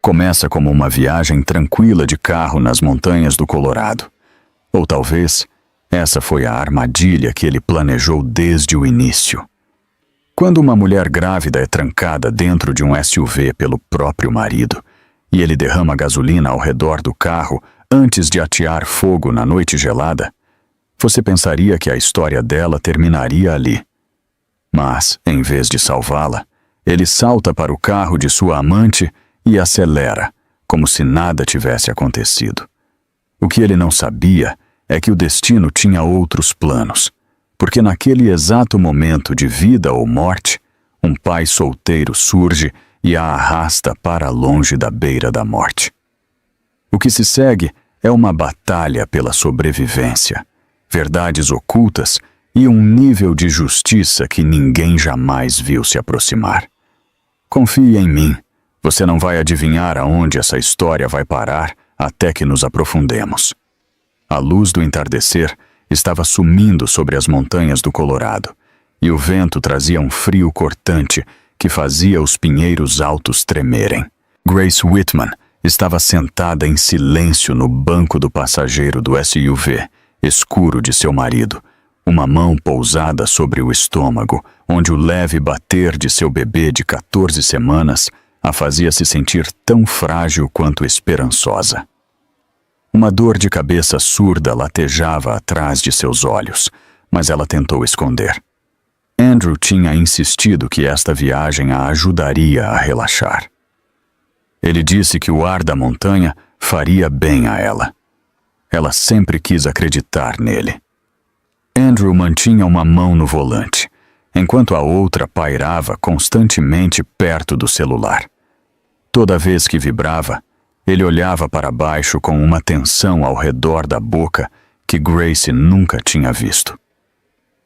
Começa como uma viagem tranquila de carro nas montanhas do Colorado. Ou talvez essa foi a armadilha que ele planejou desde o início. Quando uma mulher grávida é trancada dentro de um SUV pelo próprio marido e ele derrama gasolina ao redor do carro antes de atear fogo na noite gelada, você pensaria que a história dela terminaria ali. Mas, em vez de salvá-la, ele salta para o carro de sua amante e acelera, como se nada tivesse acontecido. O que ele não sabia é que o destino tinha outros planos, porque naquele exato momento de vida ou morte, um pai solteiro surge e a arrasta para longe da beira da morte. O que se segue é uma batalha pela sobrevivência, verdades ocultas e um nível de justiça que ninguém jamais viu se aproximar. Confie em mim, você não vai adivinhar aonde essa história vai parar até que nos aprofundemos. A luz do entardecer estava sumindo sobre as montanhas do Colorado, e o vento trazia um frio cortante que fazia os pinheiros altos tremerem. Grace Whitman estava sentada em silêncio no banco do passageiro do SUV, escuro de seu marido, uma mão pousada sobre o estômago, onde o leve bater de seu bebê de 14 semanas a fazia se sentir tão frágil quanto esperançosa. Uma dor de cabeça surda latejava atrás de seus olhos, mas ela tentou esconder. Andrew tinha insistido que esta viagem a ajudaria a relaxar. Ele disse que o ar da montanha faria bem a ela. Ela sempre quis acreditar nele. Andrew mantinha uma mão no volante, enquanto a outra pairava constantemente perto do celular. Toda vez que vibrava, ele olhava para baixo com uma tensão ao redor da boca que Grace nunca tinha visto.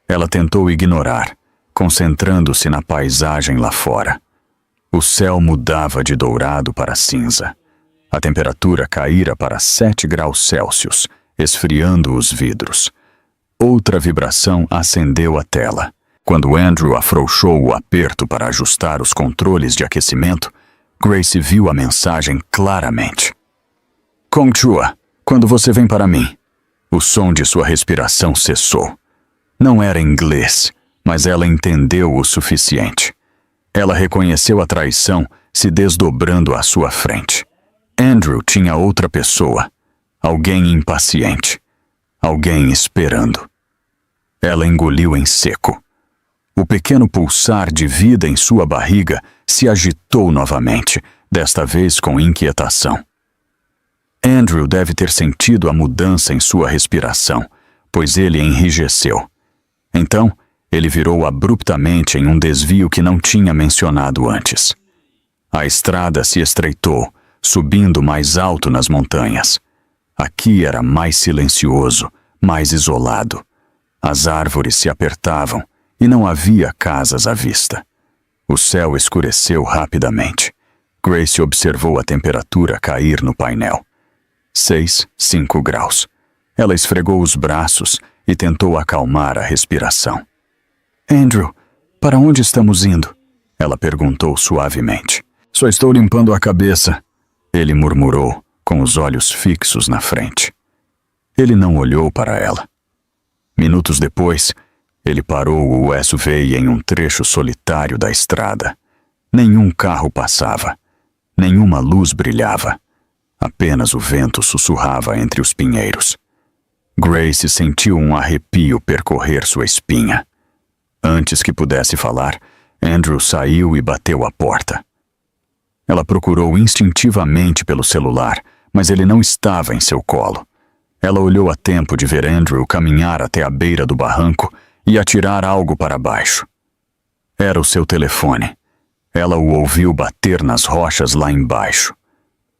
Ela tentou ignorar, concentrando-se na paisagem lá fora. O céu mudava de dourado para cinza. A temperatura caíra para 7 graus Celsius, esfriando os vidros. Outra vibração acendeu a tela. Quando Andrew afrouxou o aperto para ajustar os controles de aquecimento, Grace viu a mensagem claramente. Konnichiwa, quando você vem para mim? O som de sua respiração cessou. Não era inglês, mas ela entendeu o suficiente. Ela reconheceu a traição se desdobrando à sua frente. Andrew tinha outra pessoa, alguém impaciente, alguém esperando. Ela engoliu em seco. O pequeno pulsar de vida em sua barriga se agitou novamente, desta vez com inquietação. Andrew deve ter sentido a mudança em sua respiração, pois ele enrijeceu. Então, ele virou abruptamente em um desvio que não tinha mencionado antes. A estrada se estreitou, subindo mais alto nas montanhas. Aqui era mais silencioso, mais isolado. As árvores se apertavam e não havia casas à vista. O céu escureceu rapidamente. Grace observou a temperatura cair no painel. 5 graus. Ela esfregou os braços e tentou acalmar a respiração. Andrew, para onde estamos indo? Ela perguntou suavemente. Só estou limpando a cabeça, ele murmurou, com os olhos fixos na frente. Ele não olhou para ela. Minutos depois, ele parou o SUV em um trecho solitário da estrada. Nenhum carro passava. Nenhuma luz brilhava. Apenas o vento sussurrava entre os pinheiros. Grace sentiu um arrepio percorrer sua espinha. Antes que pudesse falar, Andrew saiu e bateu à porta. Ela procurou instintivamente pelo celular, mas ele não estava em seu colo. Ela olhou a tempo de ver Andrew caminhar até a beira do barranco e atirar algo para baixo. Era o seu telefone. Ela o ouviu bater nas rochas lá embaixo.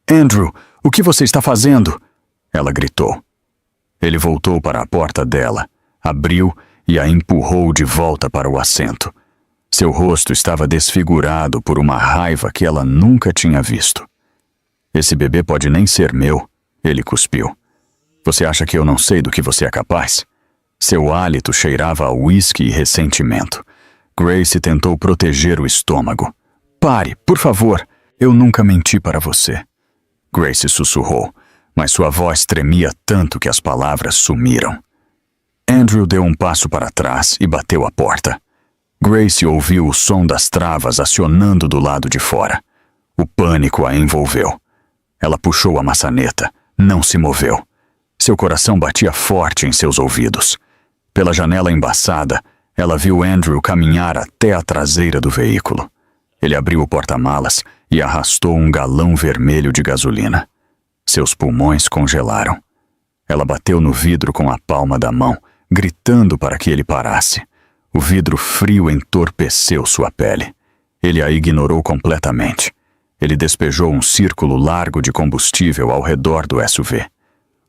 Andrew, o que você está fazendo? Ela gritou. Ele voltou para a porta dela, abriu e a empurrou de volta para o assento. Seu rosto estava desfigurado por uma raiva que ela nunca tinha visto. Esse bebê pode nem ser meu, ele cuspiu. Você acha que eu não sei do que você é capaz? Seu hálito cheirava a uísque e ressentimento. Grace tentou proteger o estômago. Pare, por favor. Eu nunca menti para você. Grace sussurrou, mas sua voz tremia tanto que as palavras sumiram. Andrew deu um passo para trás e bateu a porta. Grace ouviu o som das travas acionando do lado de fora. O pânico a envolveu. Ela puxou a maçaneta, não se moveu. Seu coração batia forte em seus ouvidos. Pela janela embaçada, ela viu Andrew caminhar até a traseira do veículo. Ele abriu o porta-malas e arrastou um galão vermelho de gasolina. Seus pulmões congelaram. Ela bateu no vidro com a palma da mão, gritando para que ele parasse. O vidro frio entorpeceu sua pele. Ele a ignorou completamente. Ele despejou um círculo largo de combustível ao redor do SUV.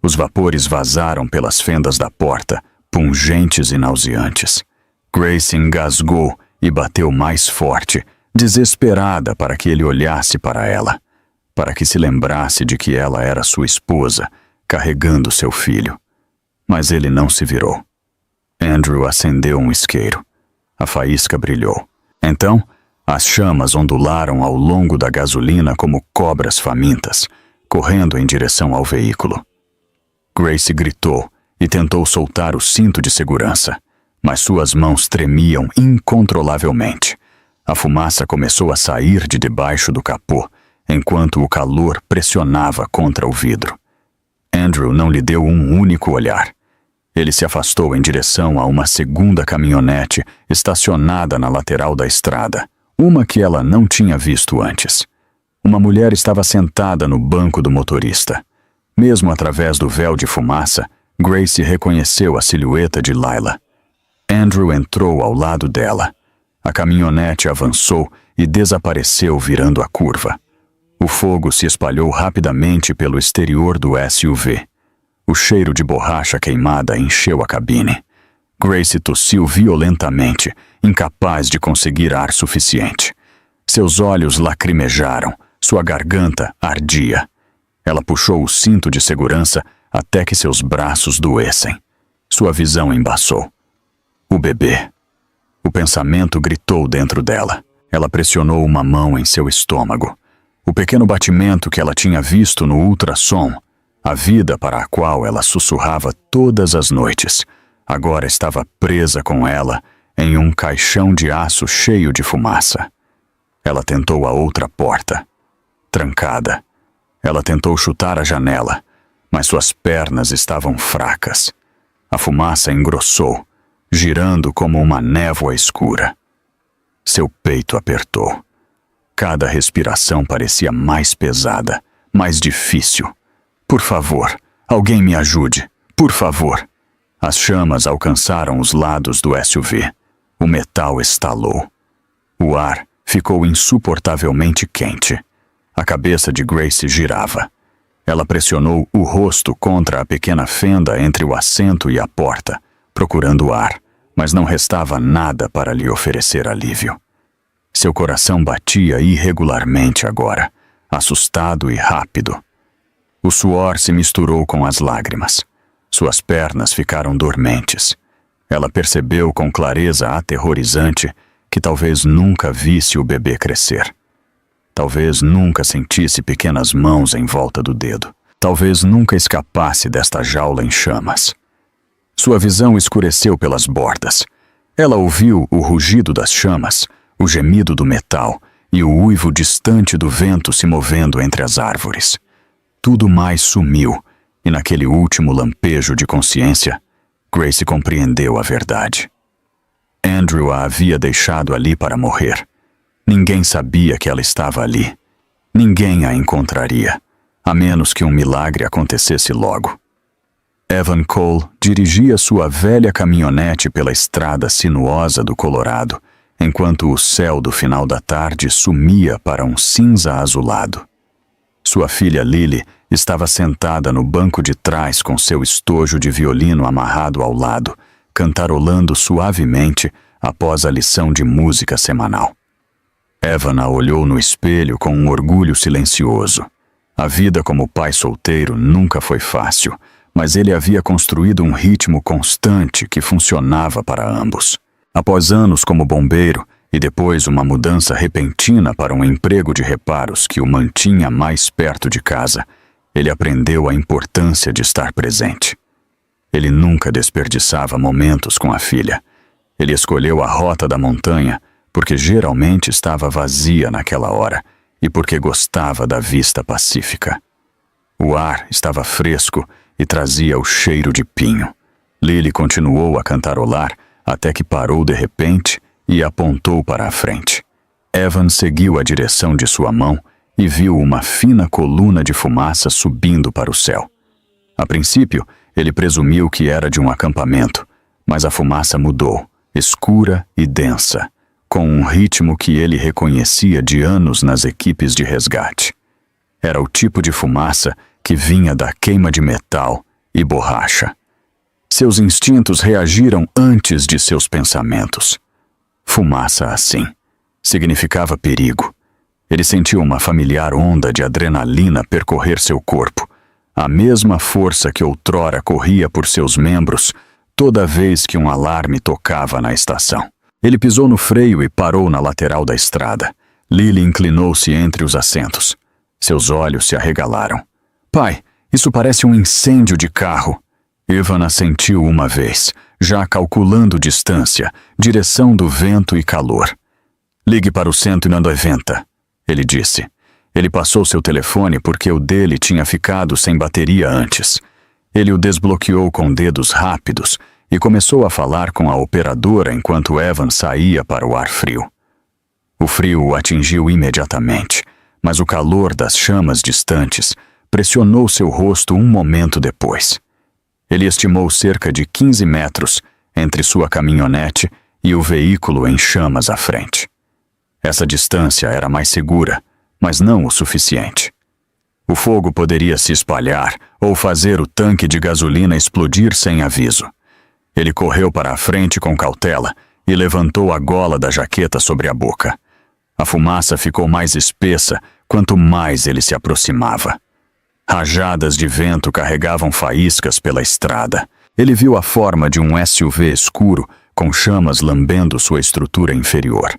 Os vapores vazaram pelas fendas da porta, pungentes e nauseantes. Grace engasgou e bateu mais forte, desesperada para que ele olhasse para ela, para que se lembrasse de que ela era sua esposa, carregando seu filho. Mas ele não se virou. Andrew acendeu um isqueiro. A faísca brilhou. Então, as chamas ondularam ao longo da gasolina como cobras famintas, correndo em direção ao veículo. Grace gritou e tentou soltar o cinto de segurança, mas suas mãos tremiam incontrolavelmente. A fumaça começou a sair de debaixo do capô, enquanto o calor pressionava contra o vidro. Andrew não lhe deu um único olhar. Ele se afastou em direção a uma segunda caminhonete estacionada na lateral da estrada, uma que ela não tinha visto antes. Uma mulher estava sentada no banco do motorista. Mesmo através do véu de fumaça, Grace reconheceu a silhueta de Lila. Andrew entrou ao lado dela. A caminhonete avançou e desapareceu virando a curva. O fogo se espalhou rapidamente pelo exterior do SUV. O cheiro de borracha queimada encheu a cabine. Grace tossiu violentamente, incapaz de conseguir ar suficiente. Seus olhos lacrimejaram, sua garganta ardia. Ela puxou o cinto de segurança até que seus braços doessem. Sua visão embaçou. O bebê. O pensamento gritou dentro dela. Ela pressionou uma mão em seu estômago. O pequeno batimento que ela tinha visto no ultrassom, a vida para a qual ela sussurrava todas as noites, agora estava presa com ela em um caixão de aço cheio de fumaça. Ela tentou a outra porta. Trancada. Ela tentou chutar a janela, mas suas pernas estavam fracas. A fumaça engrossou, girando como uma névoa escura. Seu peito apertou. Cada respiração parecia mais pesada, mais difícil. Por favor, alguém me ajude. Por favor. As chamas alcançaram os lados do SUV. O metal estalou. O ar ficou insuportavelmente quente. A cabeça de Grace girava. Ela pressionou o rosto contra a pequena fenda entre o assento e a porta, procurando ar, mas não restava nada para lhe oferecer alívio. Seu coração batia irregularmente agora, assustado e rápido. O suor se misturou com as lágrimas. Suas pernas ficaram dormentes. Ela percebeu com clareza aterrorizante que talvez nunca visse o bebê crescer. Talvez nunca sentisse pequenas mãos em volta do dedo. Talvez nunca escapasse desta jaula em chamas. Sua visão escureceu pelas bordas. Ela ouviu o rugido das chamas, o gemido do metal e o uivo distante do vento se movendo entre as árvores. Tudo mais sumiu, e naquele último lampejo de consciência, Grace compreendeu a verdade. Andrew a havia deixado ali para morrer. Ninguém sabia que ela estava ali. Ninguém a encontraria, a menos que um milagre acontecesse logo. Evan Cole dirigia sua velha caminhonete pela estrada sinuosa do Colorado, enquanto o céu do final da tarde sumia para um cinza azulado. Sua filha Lily estava sentada no banco de trás com seu estojo de violino amarrado ao lado, cantarolando suavemente após a lição de música semanal. Evan a olhou no espelho com um orgulho silencioso. A vida como pai solteiro nunca foi fácil, mas ele havia construído um ritmo constante que funcionava para ambos. Após anos como bombeiro, e depois uma mudança repentina para um emprego de reparos que o mantinha mais perto de casa, ele aprendeu a importância de estar presente. Ele nunca desperdiçava momentos com a filha. Ele escolheu a rota da montanha porque geralmente estava vazia naquela hora e porque gostava da vista pacífica. O ar estava fresco e trazia o cheiro de pinho. Lily continuou a cantarolar até que parou de repente e apontou para a frente. Evan seguiu a direção de sua mão e viu uma fina coluna de fumaça subindo para o céu. A princípio, ele presumiu que era de um acampamento, mas a fumaça mudou, escura e densa, com um ritmo que ele reconhecia de anos nas equipes de resgate. Era o tipo de fumaça que vinha da queima de metal e borracha. Seus instintos reagiram antes de seus pensamentos. Fumaça assim significava perigo. Ele sentiu uma familiar onda de adrenalina percorrer seu corpo, a mesma força que outrora corria por seus membros toda vez que um alarme tocava na estação. Ele pisou no freio e parou na lateral da estrada. Lily inclinou-se entre os assentos. Seus olhos se arregalaram. Pai, isso parece um incêndio de carro. Evan assentiu uma vez, já calculando distância, direção do vento e calor. Ligue para o 190, ele disse. Ele passou seu telefone porque o dele tinha ficado sem bateria antes. Ele o desbloqueou com dedos rápidos e começou a falar com a operadora enquanto Evan saía para o ar frio. O frio o atingiu imediatamente, mas o calor das chamas distantes pressionou seu rosto um momento depois. Ele estimou cerca de 15 metros entre sua caminhonete e o veículo em chamas à frente. Essa distância era mais segura, mas não o suficiente. O fogo poderia se espalhar ou fazer o tanque de gasolina explodir sem aviso. Ele correu para a frente com cautela e levantou a gola da jaqueta sobre a boca. A fumaça ficou mais espessa quanto mais ele se aproximava. Rajadas de vento carregavam faíscas pela estrada. Ele viu a forma de um SUV escuro com chamas lambendo sua estrutura inferior.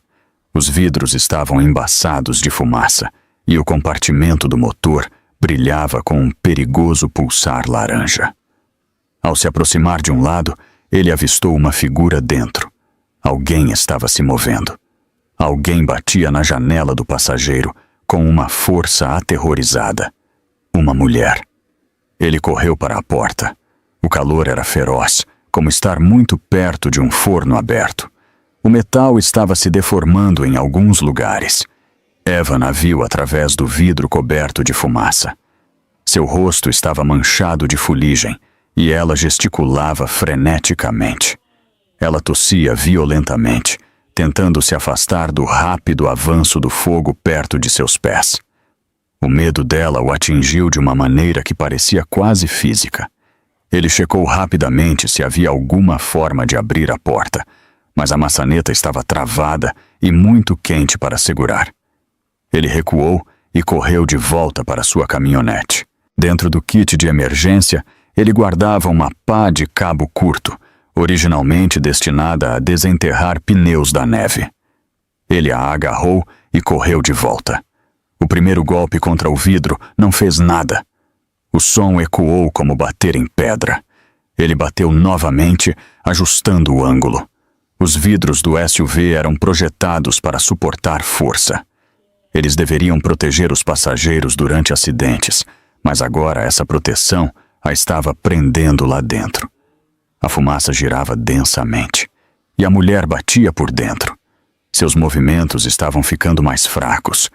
Os vidros estavam embaçados de fumaça e o compartimento do motor brilhava com um perigoso pulsar laranja. Ao se aproximar de um lado, ele avistou uma figura dentro. Alguém estava se movendo. Alguém batia na janela do passageiro com uma força aterrorizada. Uma mulher. Ele correu para a porta. O calor era feroz, como estar muito perto de um forno aberto. O metal estava se deformando em alguns lugares. Evan a viu através do vidro coberto de fumaça. Seu rosto estava manchado de fuligem e ela gesticulava freneticamente. Ela tossia violentamente, tentando se afastar do rápido avanço do fogo perto de seus pés. O medo dela o atingiu de uma maneira que parecia quase física. Ele checou rapidamente se havia alguma forma de abrir a porta, mas a maçaneta estava travada e muito quente para segurar. Ele recuou e correu de volta para sua caminhonete. Dentro do kit de emergência, ele guardava uma pá de cabo curto, originalmente destinada a desenterrar pneus da neve. Ele a agarrou e correu de volta. O primeiro golpe contra o vidro não fez nada. O som ecoou como bater em pedra. Ele bateu novamente, ajustando o ângulo. Os vidros do SUV eram projetados para suportar força. Eles deveriam proteger os passageiros durante acidentes, mas agora essa proteção a estava prendendo lá dentro. A fumaça girava densamente, e a mulher batia por dentro. Seus movimentos estavam ficando mais fracos.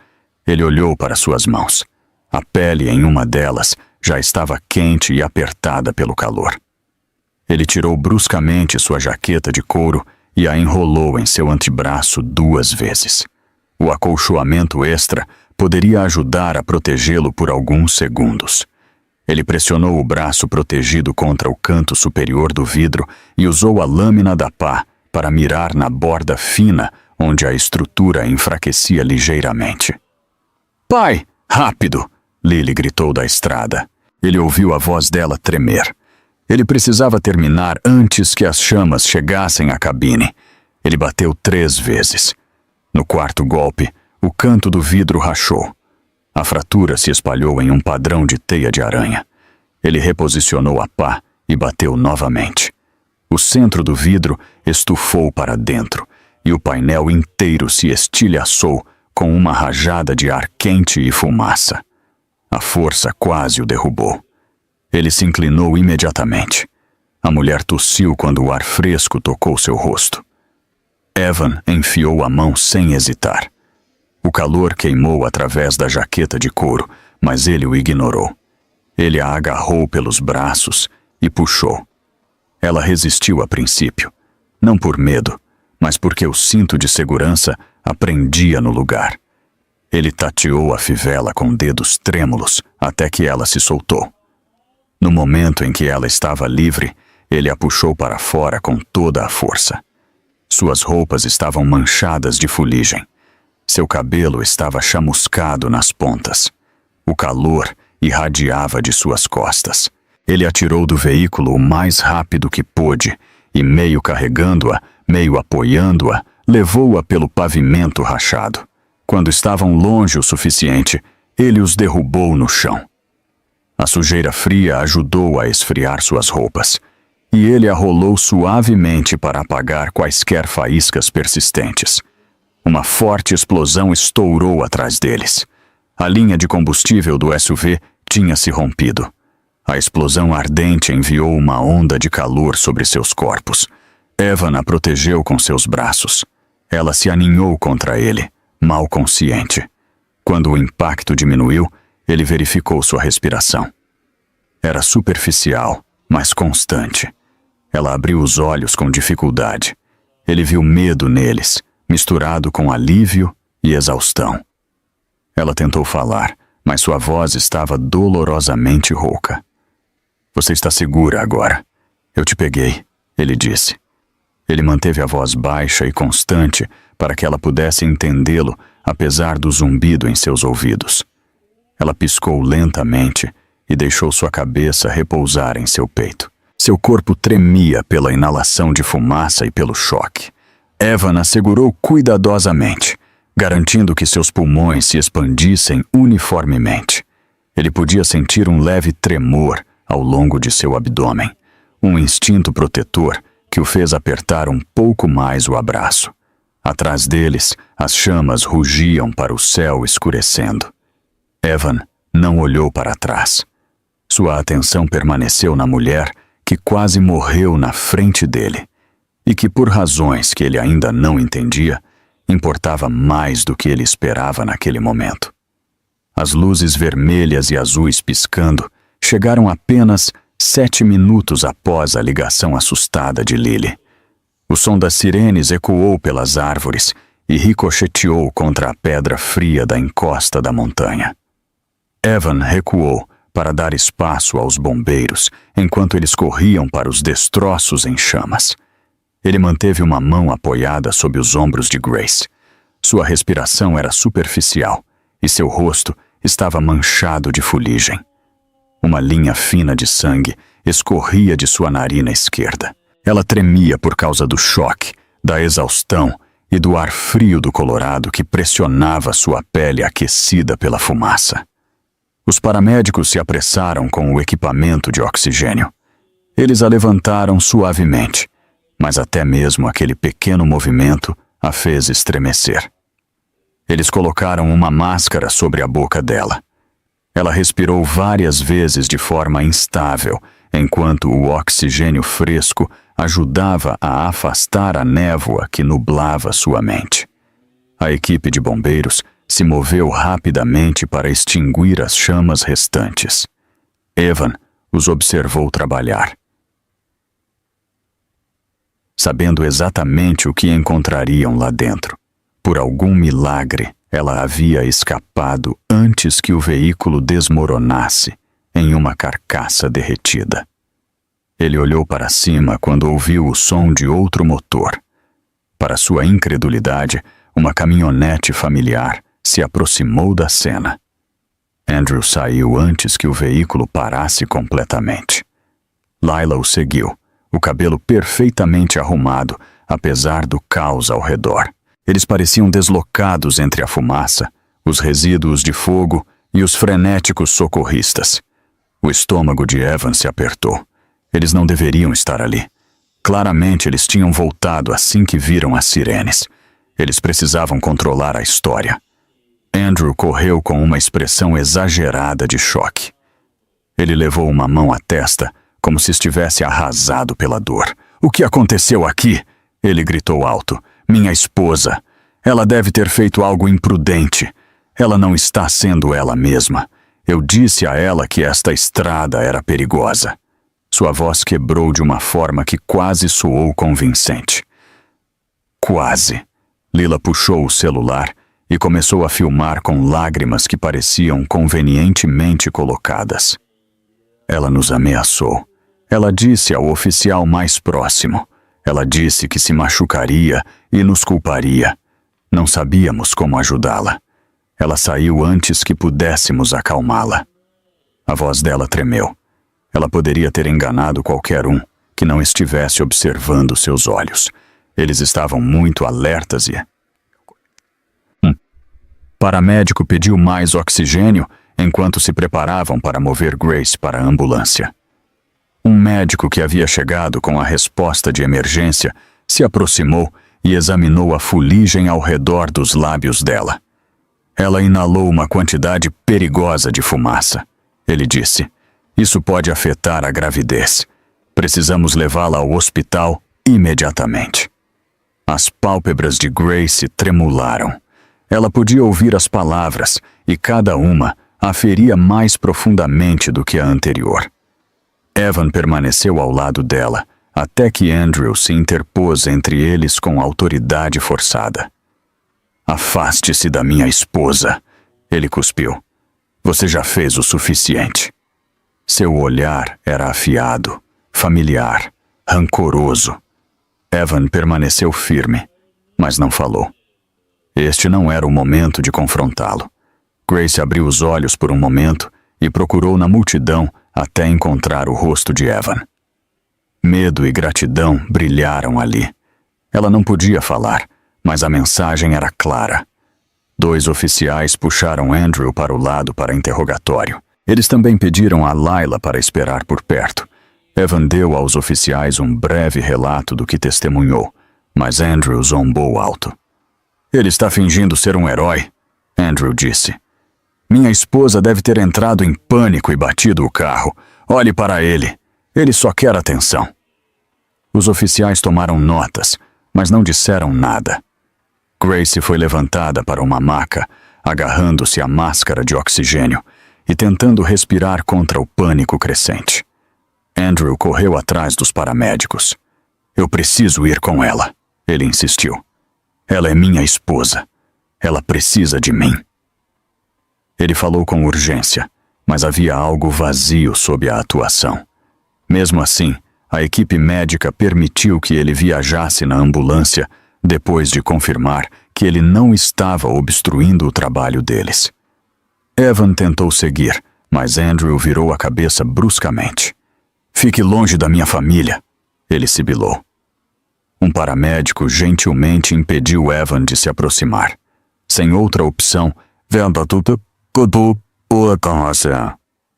Ele olhou para suas mãos. A pele em uma delas já estava quente e apertada pelo calor. Ele tirou bruscamente sua jaqueta de couro e a enrolou em seu antebraço 2 vezes. O acolchoamento extra poderia ajudar a protegê-lo por alguns segundos. Ele pressionou o braço protegido contra o canto superior do vidro e usou a lâmina da pá para mirar na borda fina onde a estrutura enfraquecia ligeiramente. "Pai, rápido!" Lily gritou da estrada. Ele ouviu a voz dela tremer. Ele precisava terminar antes que as chamas chegassem à cabine. Ele bateu 3 vezes. No quarto golpe, o canto do vidro rachou. A fratura se espalhou em um padrão de teia de aranha. Ele reposicionou a pá e bateu novamente. O centro do vidro estufou para dentro e o painel inteiro se estilhaçou com uma rajada de ar quente e fumaça. A força quase o derrubou. Ele se inclinou imediatamente. A mulher tossiu quando o ar fresco tocou seu rosto. Evan enfiou a mão sem hesitar. O calor queimou através da jaqueta de couro, mas ele o ignorou. Ele a agarrou pelos braços e puxou. Ela resistiu a princípio, não por medo, mas porque o cinto de segurança a prendia no lugar. Ele tateou a fivela com dedos trêmulos até que ela se soltou. No momento em que ela estava livre, ele a puxou para fora com toda a força. Suas roupas estavam manchadas de fuligem. Seu cabelo estava chamuscado nas pontas. O calor irradiava de suas costas. Ele a tirou do veículo o mais rápido que pôde e, meio carregando-a, meio apoiando-a, levou-a pelo pavimento rachado. Quando estavam longe o suficiente, ele os derrubou no chão. A sujeira fria ajudou a esfriar suas roupas, e ele a rolou suavemente para apagar quaisquer faíscas persistentes. Uma forte explosão estourou atrás deles. A linha de combustível do SUV tinha se rompido. A explosão ardente enviou uma onda de calor sobre seus corpos. Evan a protegeu com seus braços. Ela se aninhou contra ele, mal consciente. Quando o impacto diminuiu, ele verificou sua respiração. Era superficial, mas constante. Ela abriu os olhos com dificuldade. Ele viu medo neles, misturado com alívio e exaustão. Ela tentou falar, mas sua voz estava dolorosamente rouca. Você está segura agora. Eu te peguei, ele disse. Ele manteve a voz baixa e constante para que ela pudesse entendê-lo, apesar do zumbido em seus ouvidos. Ela piscou lentamente e deixou sua cabeça repousar em seu peito. Seu corpo tremia pela inalação de fumaça e pelo choque. Evan a segurou cuidadosamente, garantindo que seus pulmões se expandissem uniformemente. Ele podia sentir um leve tremor ao longo de seu abdômen, um instinto protetor que o fez apertar um pouco mais o abraço. Atrás deles, as chamas rugiam para o céu escurecendo. Evan não olhou para trás. Sua atenção permaneceu na mulher que quase morreu na frente dele e que, por razões que ele ainda não entendia, importava mais do que ele esperava naquele momento. As luzes vermelhas e azuis piscando chegaram apenas 7 minutos após a ligação assustada de Lily. O som das sirenes ecoou pelas árvores e ricocheteou contra a pedra fria da encosta da montanha. Evan recuou para dar espaço aos bombeiros enquanto eles corriam para os destroços em chamas. Ele manteve uma mão apoiada sob os ombros de Grace. Sua respiração era superficial e seu rosto estava manchado de fuligem. Uma linha fina de sangue escorria de sua narina esquerda. Ela tremia por causa do choque, da exaustão e do ar frio do Colorado que pressionava sua pele aquecida pela fumaça. Os paramédicos se apressaram com o equipamento de oxigênio. Eles a levantaram suavemente, mas até mesmo aquele pequeno movimento a fez estremecer. Eles colocaram uma máscara sobre a boca dela. Ela respirou várias vezes de forma instável, enquanto o oxigênio fresco ajudava a afastar a névoa que nublava sua mente. A equipe de bombeiros se moveu rapidamente para extinguir as chamas restantes. Evan os observou trabalhar. Sabendo exatamente o que encontrariam lá dentro, por algum milagre, ela havia escapado antes que o veículo desmoronasse em uma carcaça derretida. Ele olhou para cima quando ouviu o som de outro motor. Para sua incredulidade, uma caminhonete familiar se aproximou da cena. Andrew saiu antes que o veículo parasse completamente. Lila o seguiu, o cabelo perfeitamente arrumado, apesar do caos ao redor. Eles pareciam deslocados entre a fumaça, os resíduos de fogo e os frenéticos socorristas. O estômago de Evan se apertou. Eles não deveriam estar ali. Claramente eles tinham voltado assim que viram as sirenes. Eles precisavam controlar a história. Andrew correu com uma expressão exagerada de choque. Ele levou uma mão à testa, como se estivesse arrasado pela dor. "O que aconteceu aqui?" Ele gritou alto. "Minha esposa. Ela deve ter feito algo imprudente. Ela não está sendo ela mesma. Eu disse a ela que esta estrada era perigosa." Sua voz quebrou de uma forma que quase soou convincente. Quase. Lila puxou o celular e começou a filmar com lágrimas que pareciam convenientemente colocadas. Ela nos ameaçou. Ela disse ao oficial mais próximo. Ela disse que se machucaria e nos culparia. Não sabíamos como ajudá-la. Ela saiu antes que pudéssemos acalmá-la. A voz dela tremeu. Ela poderia ter enganado qualquer um que não estivesse observando seus olhos. Eles estavam muito alertas e... Paramédico pediu mais oxigênio enquanto se preparavam para mover Grace para a ambulância. Um médico que havia chegado com a resposta de emergência se aproximou e examinou a fuligem ao redor dos lábios dela. Ela inalou uma quantidade perigosa de fumaça. Ele disse: "Isso pode afetar a gravidez. Precisamos levá-la ao hospital imediatamente." As pálpebras de Grace tremularam. Ela podia ouvir as palavras e cada uma a feria mais profundamente do que a anterior. Evan permaneceu ao lado dela até que Andrew se interpôs entre eles com autoridade forçada. "Afaste-se da minha esposa", ele cuspiu. "Você já fez o suficiente." Seu olhar era afiado, familiar, rancoroso. Evan permaneceu firme, mas não falou. Este não era o momento de confrontá-lo. Grace abriu os olhos por um momento e procurou na multidão até encontrar o rosto de Evan. Medo e gratidão brilharam ali. Ela não podia falar, mas a mensagem era clara. 2 oficiais puxaram Andrew para o lado para interrogatório. Eles também pediram a Lila para esperar por perto. Evan deu aos oficiais um breve relato do que testemunhou, mas Andrew zombou alto. "Ele está fingindo ser um herói", Andrew disse. "Minha esposa deve ter entrado em pânico e batido o carro. Olhe para ele. Ele só quer atenção." Os oficiais tomaram notas, mas não disseram nada. Grace foi levantada para uma maca, agarrando-se à máscara de oxigênio e tentando respirar contra o pânico crescente. Andrew correu atrás dos paramédicos. "Eu preciso ir com ela", ele insistiu. "Ela é minha esposa. Ela precisa de mim." Ele falou com urgência, mas havia algo vazio sob a atuação. Mesmo assim, a equipe médica permitiu que ele viajasse na ambulância depois de confirmar que ele não estava obstruindo o trabalho deles. Evan tentou seguir, mas Andrew virou a cabeça bruscamente. "Fique longe da minha família", ele sibilou. Um paramédico gentilmente impediu Evan de se aproximar. Sem outra opção,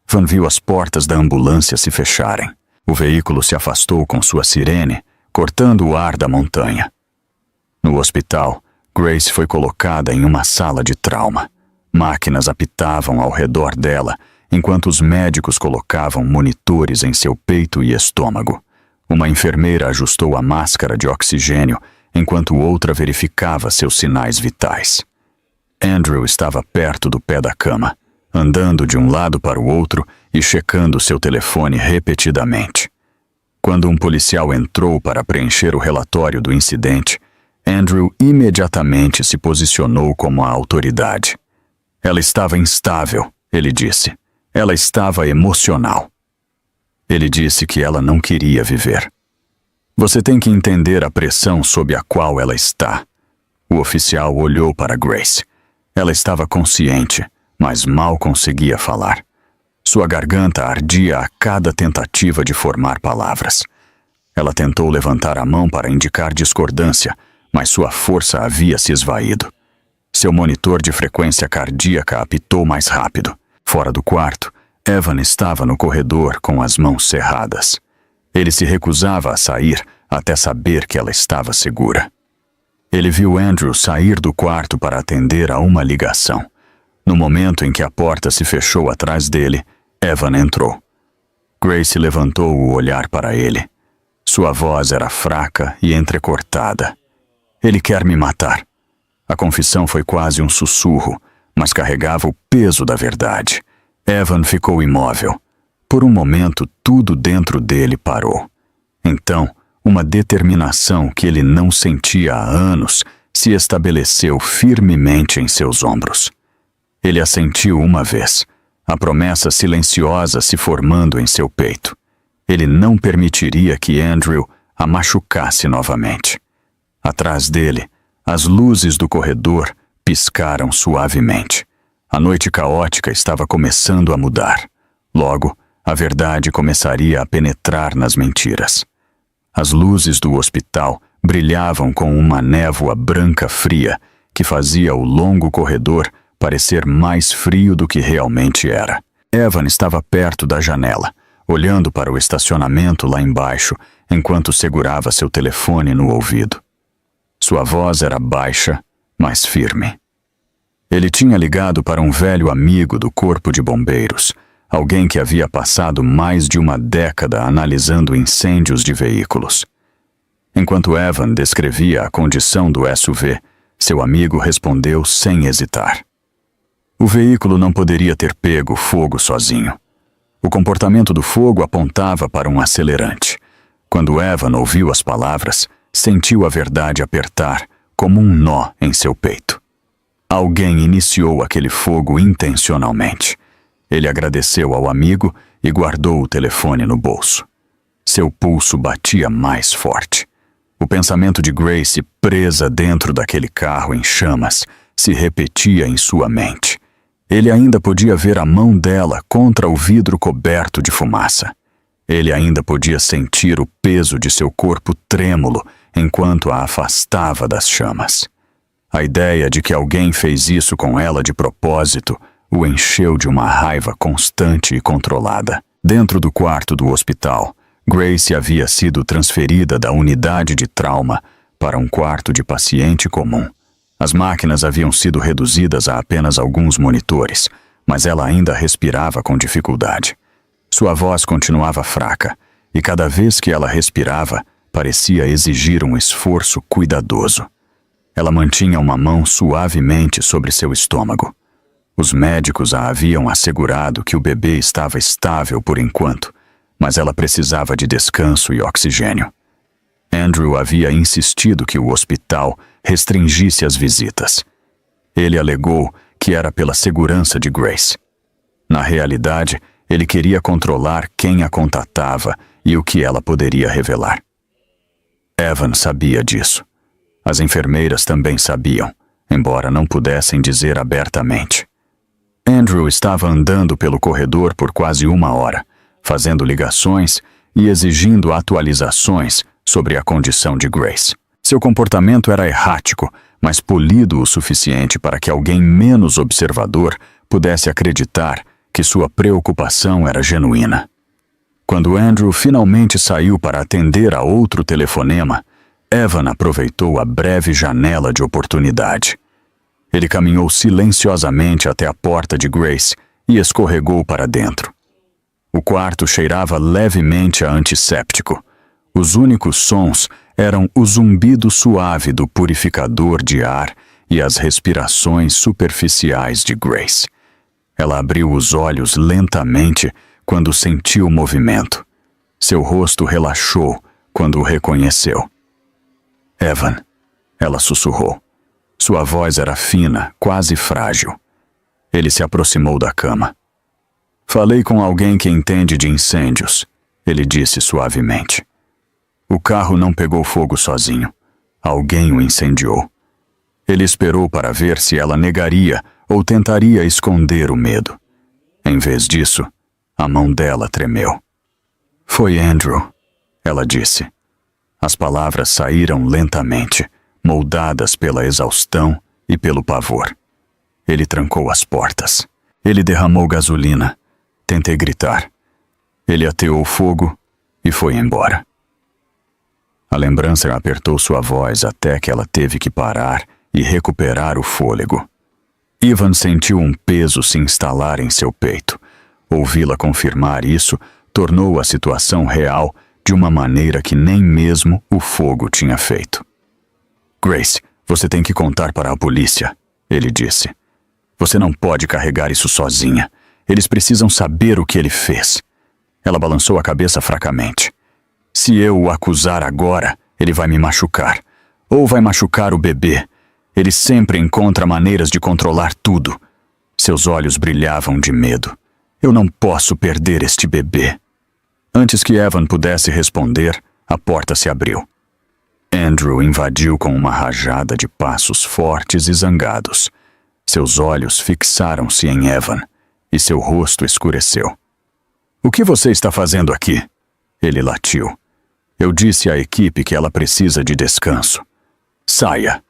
Van viu as portas da ambulância se fecharem. O veículo se afastou com sua sirene, cortando o ar da montanha. No hospital, Grace foi colocada em uma sala de trauma. Máquinas apitavam ao redor dela, enquanto os médicos colocavam monitores em seu peito e estômago. Uma enfermeira ajustou a máscara de oxigênio, enquanto outra verificava seus sinais vitais. Andrew estava perto do pé da cama, andando de um lado para o outro e checando seu telefone repetidamente. Quando um policial entrou para preencher o relatório do incidente, Andrew imediatamente se posicionou como a autoridade. "Ela estava instável", ele disse. "Ela estava emocional." Ele disse que ela não queria viver. "Você tem que entender a pressão sob a qual ela está." O oficial olhou para Grace. Ela estava consciente, mas mal conseguia falar. Sua garganta ardia a cada tentativa de formar palavras. Ela tentou levantar a mão para indicar discordância, mas sua força havia se esvaído. Seu monitor de frequência cardíaca apitou mais rápido. Fora do quarto, Evan estava no corredor com as mãos cerradas. Ele se recusava a sair até saber que ela estava segura. Ele viu Andrew sair do quarto para atender a uma ligação. No momento em que a porta se fechou atrás dele, Evan entrou. Grace levantou o olhar para ele. Sua voz era fraca e entrecortada. Ele quer me matar. A confissão foi quase um sussurro, mas carregava o peso da verdade. Evan ficou imóvel. Por um momento, tudo dentro dele parou. Então, uma determinação que ele não sentia há anos se estabeleceu firmemente em seus ombros. Ele a sentiu uma vez, a promessa silenciosa se formando em seu peito. Ele não permitiria que Andrew a machucasse novamente. Atrás dele, as luzes do corredor piscaram suavemente. A noite caótica estava começando a mudar. Logo, a verdade começaria a penetrar nas mentiras. As luzes do hospital brilhavam com uma névoa branca fria que fazia o longo corredor parecer mais frio do que realmente era. Evan estava perto da janela, olhando para o estacionamento lá embaixo, enquanto segurava seu telefone no ouvido. Sua voz era baixa, mas firme. Ele tinha ligado para um velho amigo do Corpo de Bombeiros, alguém que havia passado mais de uma década analisando incêndios de veículos. Enquanto Evan descrevia a condição do SUV, seu amigo respondeu sem hesitar. O veículo não poderia ter pego fogo sozinho. O comportamento do fogo apontava para um acelerante. Quando Evan ouviu as palavras, sentiu a verdade apertar como um nó em seu peito. Alguém iniciou aquele fogo intencionalmente. Ele agradeceu ao amigo e guardou o telefone no bolso. Seu pulso batia mais forte. O pensamento de Grace, presa dentro daquele carro em chamas, se repetia em sua mente. Ele ainda podia ver a mão dela contra o vidro coberto de fumaça. Ele ainda podia sentir o peso de seu corpo trêmulo enquanto a afastava das chamas. A ideia de que alguém fez isso com ela de propósito o encheu de uma raiva constante e controlada. Dentro do quarto do hospital, Grace havia sido transferida da unidade de trauma para um quarto de paciente comum. As máquinas haviam sido reduzidas a apenas alguns monitores, mas ela ainda respirava com dificuldade. Sua voz continuava fraca, e cada vez que ela respirava, parecia exigir um esforço cuidadoso. Ela mantinha uma mão suavemente sobre seu estômago. Os médicos a haviam assegurado que o bebê estava estável por enquanto, mas ela precisava de descanso e oxigênio. Andrew havia insistido que o hospital restringisse as visitas. Ele alegou que era pela segurança de Grace. Na realidade, ele queria controlar quem a contatava e o que ela poderia revelar. Evan sabia disso. As enfermeiras também sabiam, embora não pudessem dizer abertamente. Andrew estava andando pelo corredor por quase 1 hora, fazendo ligações e exigindo atualizações sobre a condição de Grace. Seu comportamento era errático, mas polido o suficiente para que alguém menos observador pudesse acreditar que sua preocupação era genuína. Quando Andrew finalmente saiu para atender a outro telefonema, Evan aproveitou a breve janela de oportunidade. Ele caminhou silenciosamente até a porta de Grace e escorregou para dentro. O quarto cheirava levemente a antisséptico. Os únicos sons eram o zumbido suave do purificador de ar e as respirações superficiais de Grace. Ela abriu os olhos lentamente quando sentiu o movimento. Seu rosto relaxou quando o reconheceu. Evan, ela sussurrou. Sua voz era fina, quase frágil. Ele se aproximou da cama. Falei com alguém que entende de incêndios, ele disse suavemente. O carro não pegou fogo sozinho. Alguém o incendiou. Ele esperou para ver se ela negaria ou tentaria esconder o medo. Em vez disso, a mão dela tremeu. Foi Andrew, ela disse. As palavras saíram lentamente, moldadas pela exaustão e pelo pavor. Ele trancou as portas. Ele derramou gasolina. Tentei gritar. Ele ateou fogo e foi embora. A lembrança apertou sua voz até que ela teve que parar e recuperar o fôlego. Ivan sentiu um peso se instalar em seu peito. Ouvi-la confirmar isso tornou a situação real de uma maneira que nem mesmo o fogo tinha feito. Grace, você tem que contar para a polícia, ele disse. Você não pode carregar isso sozinha. Eles precisam saber o que ele fez. Ela balançou a cabeça fracamente. Se eu o acusar agora, ele vai me machucar. Ou vai machucar o bebê. Ele sempre encontra maneiras de controlar tudo. Seus olhos brilhavam de medo. Eu não posso perder este bebê. Antes que Evan pudesse responder, a porta se abriu. Andrew invadiu com uma rajada de passos fortes e zangados. Seus olhos fixaram-se em Evan, e seu rosto escureceu. O que você está fazendo aqui? Ele latiu. Eu disse à equipe que ela precisa de descanso. Saia.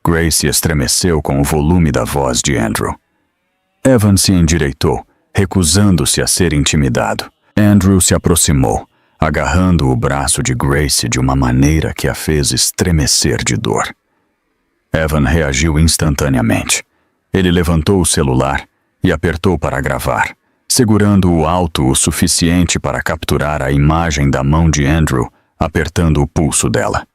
Grace estremeceu com o volume da voz de Andrew. Evan se endireitou, recusando-se a ser intimidado. Andrew se aproximou, agarrando o braço de Grace de uma maneira que a fez estremecer de dor. Evan reagiu instantaneamente. Ele levantou o celular e apertou para gravar, segurando-o alto o suficiente para capturar a imagem da mão de Andrew apertando o pulso dela.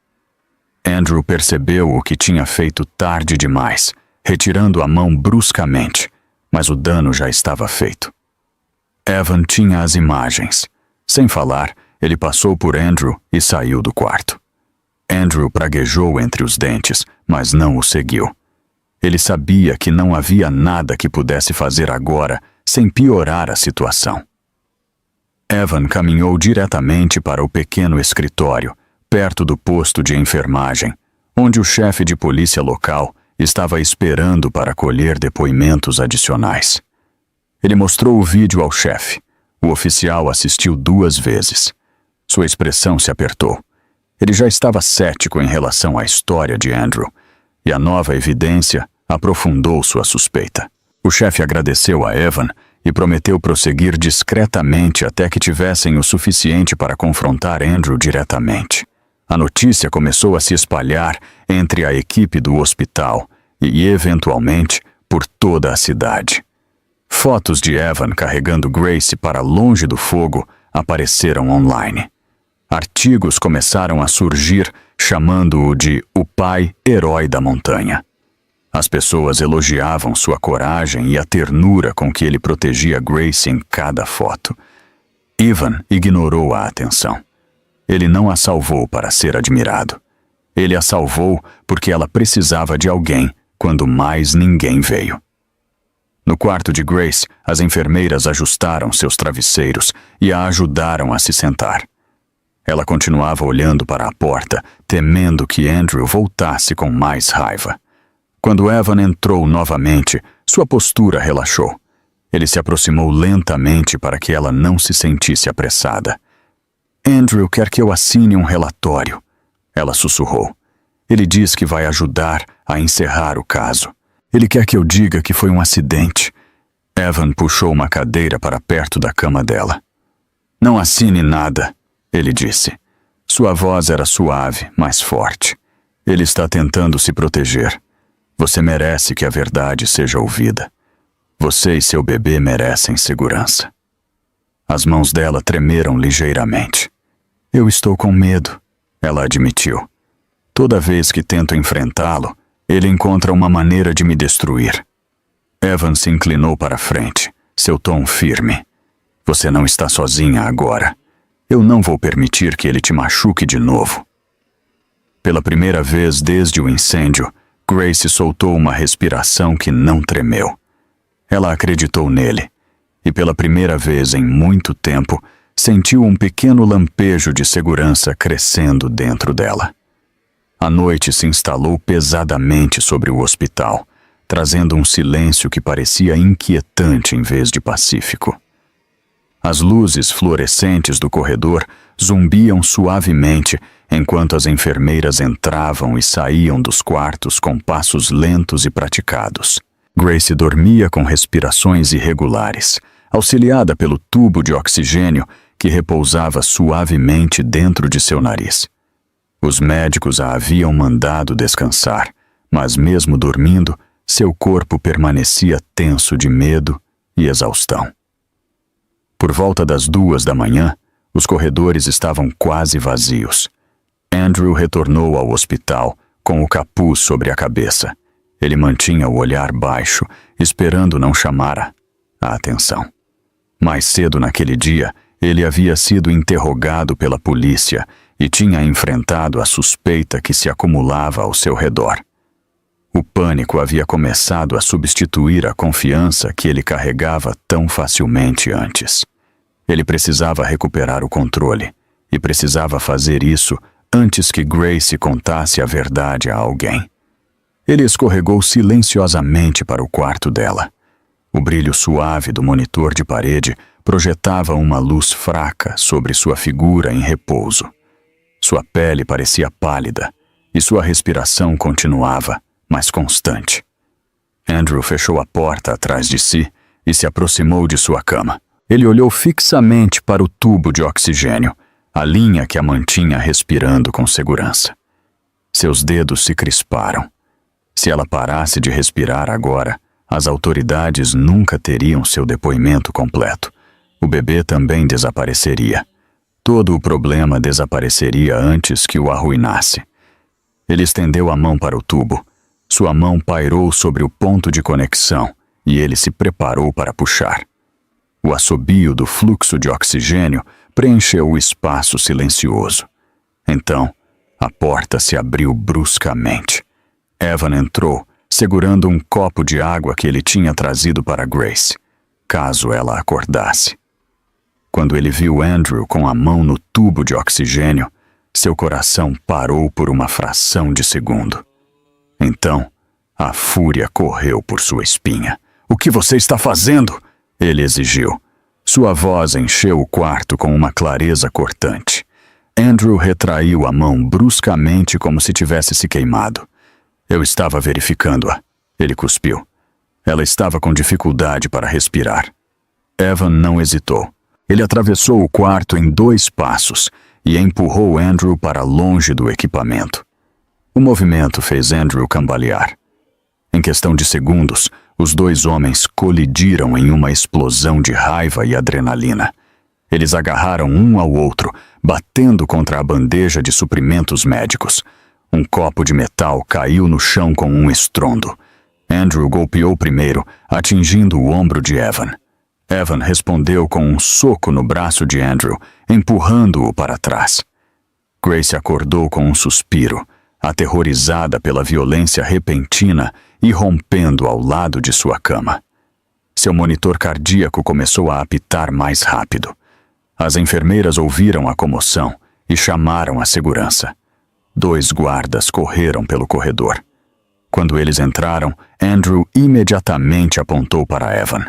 Andrew percebeu o que tinha feito tarde demais, retirando a mão bruscamente, mas o dano já estava feito. Evan tinha as imagens. Sem falar, ele passou por Andrew e saiu do quarto. Andrew praguejou entre os dentes, mas não o seguiu. Ele sabia que não havia nada que pudesse fazer agora sem piorar a situação. Evan caminhou diretamente para o pequeno escritório, perto do posto de enfermagem, onde o chefe de polícia local estava esperando para colher depoimentos adicionais. Ele mostrou o vídeo ao chefe. O oficial assistiu 2 vezes. Sua expressão se apertou. Ele já estava cético em relação à história de Andrew, e a nova evidência aprofundou sua suspeita. O chefe agradeceu a Evan e prometeu prosseguir discretamente até que tivessem o suficiente para confrontar Andrew diretamente. A notícia começou a se espalhar entre a equipe do hospital e, eventualmente, por toda a cidade. Fotos de Evan carregando Grace para longe do fogo apareceram online. Artigos começaram a surgir chamando-o de o pai herói da montanha. As pessoas elogiavam sua coragem e a ternura com que ele protegia Grace em cada foto. Ivan ignorou a atenção. Ele não a salvou para ser admirado. Ele a salvou porque ela precisava de alguém quando mais ninguém veio. No quarto de Grace, as enfermeiras ajustaram seus travesseiros e a ajudaram a se sentar. Ela continuava olhando para a porta, temendo que Andrew voltasse com mais raiva. Quando Evan entrou novamente, sua postura relaxou. Ele se aproximou lentamente para que ela não se sentisse apressada. Andrew quer que eu assine um relatório, ela sussurrou. Ele diz que vai ajudar a encerrar o caso. Ele quer que eu diga que foi um acidente. Evan puxou uma cadeira para perto da cama dela. Não assine nada, ele disse. Sua voz era suave, mas forte. Ele está tentando se proteger. Você merece que a verdade seja ouvida. Você e seu bebê merecem segurança. As mãos dela tremeram ligeiramente. Eu estou com medo, ela admitiu. Toda vez que tento enfrentá-lo, ele encontra uma maneira de me destruir. Evan se inclinou para a frente, seu tom firme. Você não está sozinha agora. Eu não vou permitir que ele te machuque de novo. Pela primeira vez desde o incêndio, Grace soltou uma respiração que não tremeu. Ela acreditou nele, e pela primeira vez em muito tempo, sentiu um pequeno lampejo de segurança crescendo dentro dela. A noite se instalou pesadamente sobre o hospital, trazendo um silêncio que parecia inquietante em vez de pacífico. As luzes fluorescentes do corredor zumbiam suavemente enquanto as enfermeiras entravam e saíam dos quartos com passos lentos e praticados. Grace dormia com respirações irregulares, auxiliada pelo tubo de oxigênio que repousava suavemente dentro de seu nariz. Os médicos a haviam mandado descansar, mas mesmo dormindo, seu corpo permanecia tenso de medo e exaustão. Por volta das 2 da manhã, os corredores estavam quase vazios. Andrew retornou ao hospital com o capuz sobre a cabeça. Ele mantinha o olhar baixo, esperando não chamar a atenção. Mais cedo naquele dia, ele havia sido interrogado pela polícia e tinha enfrentado a suspeita que se acumulava ao seu redor. O pânico havia começado a substituir a confiança que ele carregava tão facilmente antes. Ele precisava recuperar o controle e precisava fazer isso antes que Grace contasse a verdade a alguém. Ele escorregou silenciosamente para o quarto dela. O brilho suave do monitor de parede projetava uma luz fraca sobre sua figura em repouso. Sua pele parecia pálida e sua respiração continuava, mas constante. Andrew fechou a porta atrás de si e se aproximou de sua cama. Ele olhou fixamente para o tubo de oxigênio, a linha que a mantinha respirando com segurança. Seus dedos se crisparam. Se ela parasse de respirar agora, as autoridades nunca teriam seu depoimento completo. O bebê também desapareceria. Todo o problema desapareceria antes que o arruinasse. Ele estendeu a mão para o tubo. Sua mão pairou sobre o ponto de conexão e ele se preparou para puxar. O assobio do fluxo de oxigênio preencheu o espaço silencioso. Então, a porta se abriu bruscamente. Evan entrou, segurando um copo de água que ele tinha trazido para Grace, caso ela acordasse. Quando ele viu Andrew com a mão no tubo de oxigênio, seu coração parou por uma fração de segundo. Então, a fúria correu por sua espinha. "O que você está fazendo?" ele exigiu. Sua voz encheu o quarto com uma clareza cortante. Andrew retraiu a mão bruscamente como se tivesse se queimado. "Eu estava verificando-a", ele cuspiu. Ela estava com dificuldade para respirar. Evan não hesitou. Ele atravessou o quarto em 2 passos e empurrou Andrew para longe do equipamento. O movimento fez Andrew cambalear. Em questão de segundos, os 2 homens colidiram em uma explosão de raiva e adrenalina. Eles agarraram um ao outro, batendo contra a bandeja de suprimentos médicos. Um copo de metal caiu no chão com um estrondo. Andrew golpeou primeiro, atingindo o ombro de Evan. Evan respondeu com um soco no braço de Andrew, empurrando-o para trás. Grace acordou com um suspiro, aterrorizada pela violência repentina e rompendo ao lado de sua cama. Seu monitor cardíaco começou a apitar mais rápido. As enfermeiras ouviram a comoção e chamaram a segurança. 2 guardas correram pelo corredor. Quando eles entraram, Andrew imediatamente apontou para Evan.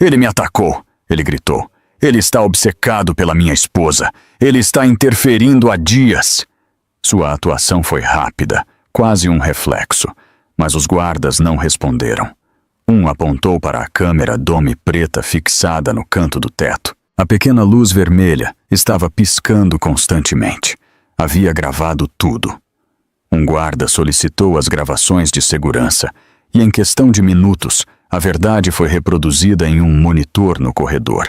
"Ele me atacou", ele gritou. "Ele está obcecado pela minha esposa. Ele está interferindo há dias." Sua atuação foi rápida, quase um reflexo, mas os guardas não responderam. Um apontou para a câmera dome preta fixada no canto do teto. A pequena luz vermelha estava piscando constantemente. Havia gravado tudo. Um guarda solicitou as gravações de segurança e, em questão de minutos, a verdade foi reproduzida em um monitor no corredor.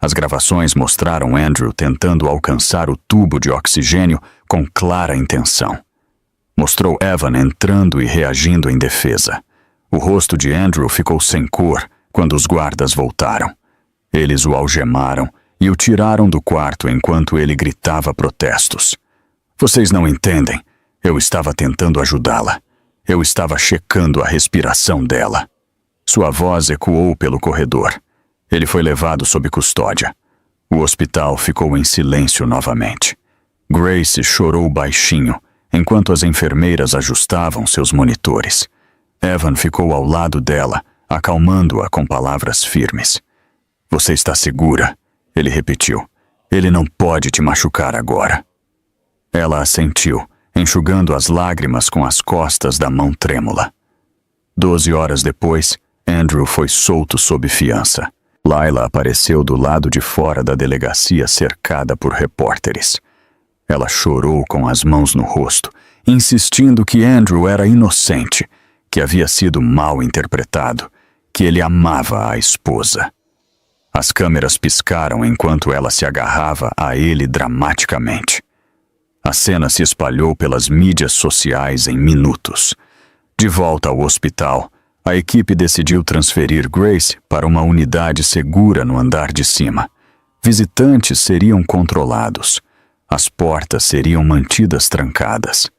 As gravações mostraram Andrew tentando alcançar o tubo de oxigênio com clara intenção. Mostrou Evan entrando e reagindo em defesa. O rosto de Andrew ficou sem cor quando os guardas voltaram. Eles o algemaram e o tiraram do quarto enquanto ele gritava protestos. "Vocês não entendem. Eu estava tentando ajudá-la. Eu estava checando a respiração dela." Sua voz ecoou pelo corredor. Ele foi levado sob custódia. O hospital ficou em silêncio novamente. Grace chorou baixinho, enquanto as enfermeiras ajustavam seus monitores. Evan ficou ao lado dela, acalmando-a com palavras firmes. "Você está segura?" Ele repetiu. Ele não pode te machucar agora. Ela assentiu, enxugando as lágrimas com as costas da mão trêmula. 12 horas depois, Andrew foi solto sob fiança. Layla apareceu do lado de fora da delegacia cercada por repórteres. Ela chorou com as mãos no rosto, insistindo que Andrew era inocente, que havia sido mal interpretado, que ele amava a esposa. As câmeras piscaram enquanto ela se agarrava a ele dramaticamente. A cena se espalhou pelas mídias sociais em minutos. De volta ao hospital, a equipe decidiu transferir Grace para uma unidade segura no andar de cima. Visitantes seriam controlados. As portas seriam mantidas trancadas.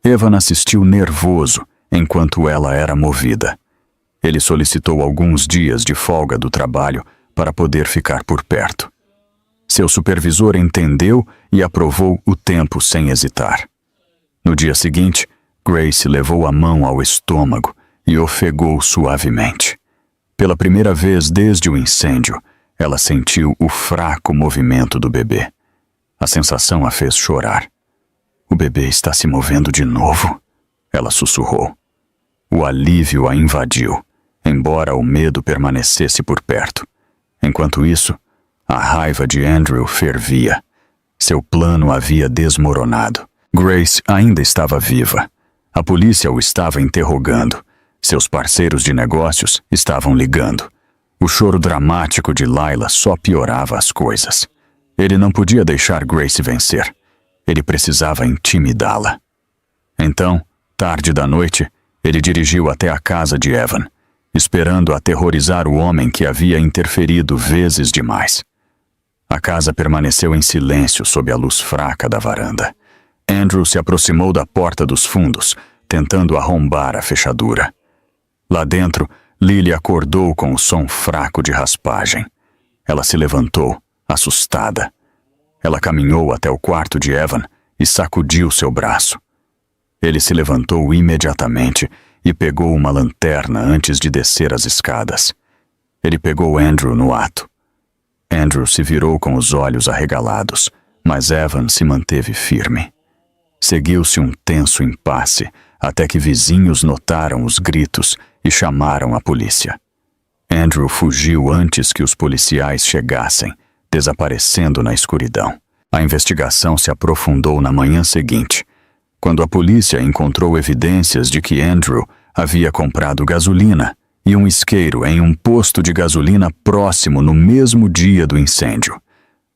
Evan assistiu nervoso enquanto ela era movida. Ele solicitou alguns dias de folga do trabalho para poder ficar por perto. Seu supervisor entendeu e aprovou o tempo sem hesitar. No dia seguinte, Grace levou a mão ao estômago e ofegou suavemente. Pela primeira vez desde o incêndio, ela sentiu o fraco movimento do bebê. A sensação a fez chorar. O bebê está se movendo de novo, ela sussurrou. O alívio a invadiu, embora o medo permanecesse por perto. Enquanto isso, a raiva de Andrew fervia. Seu plano havia desmoronado. Grace ainda estava viva. A polícia o estava interrogando. Seus parceiros de negócios estavam ligando. O choro dramático de Layla só piorava as coisas. Ele não podia deixar Grace vencer. Ele precisava intimidá-la. Então, tarde da noite, ele dirigiu até a casa de Evan, esperando aterrorizar o homem que havia interferido vezes demais. A casa permaneceu em silêncio sob a luz fraca da varanda. Andrew se aproximou da porta dos fundos, tentando arrombar a fechadura. Lá dentro, Lily acordou com o som fraco de raspagem. Ela se levantou, assustada. Ela caminhou até o quarto de Evan e sacudiu seu braço. Ele se levantou imediatamente e pegou uma lanterna antes de descer as escadas. Ele pegou Andrew no ato. Andrew se virou com os olhos arregalados, mas Evan se manteve firme. Seguiu-se um tenso impasse, até que vizinhos notaram os gritos e chamaram a polícia. Andrew fugiu antes que os policiais chegassem, desaparecendo na escuridão. A investigação se aprofundou na manhã seguinte, quando a polícia encontrou evidências de que Andrew havia comprado gasolina e um isqueiro em um posto de gasolina próximo no mesmo dia do incêndio.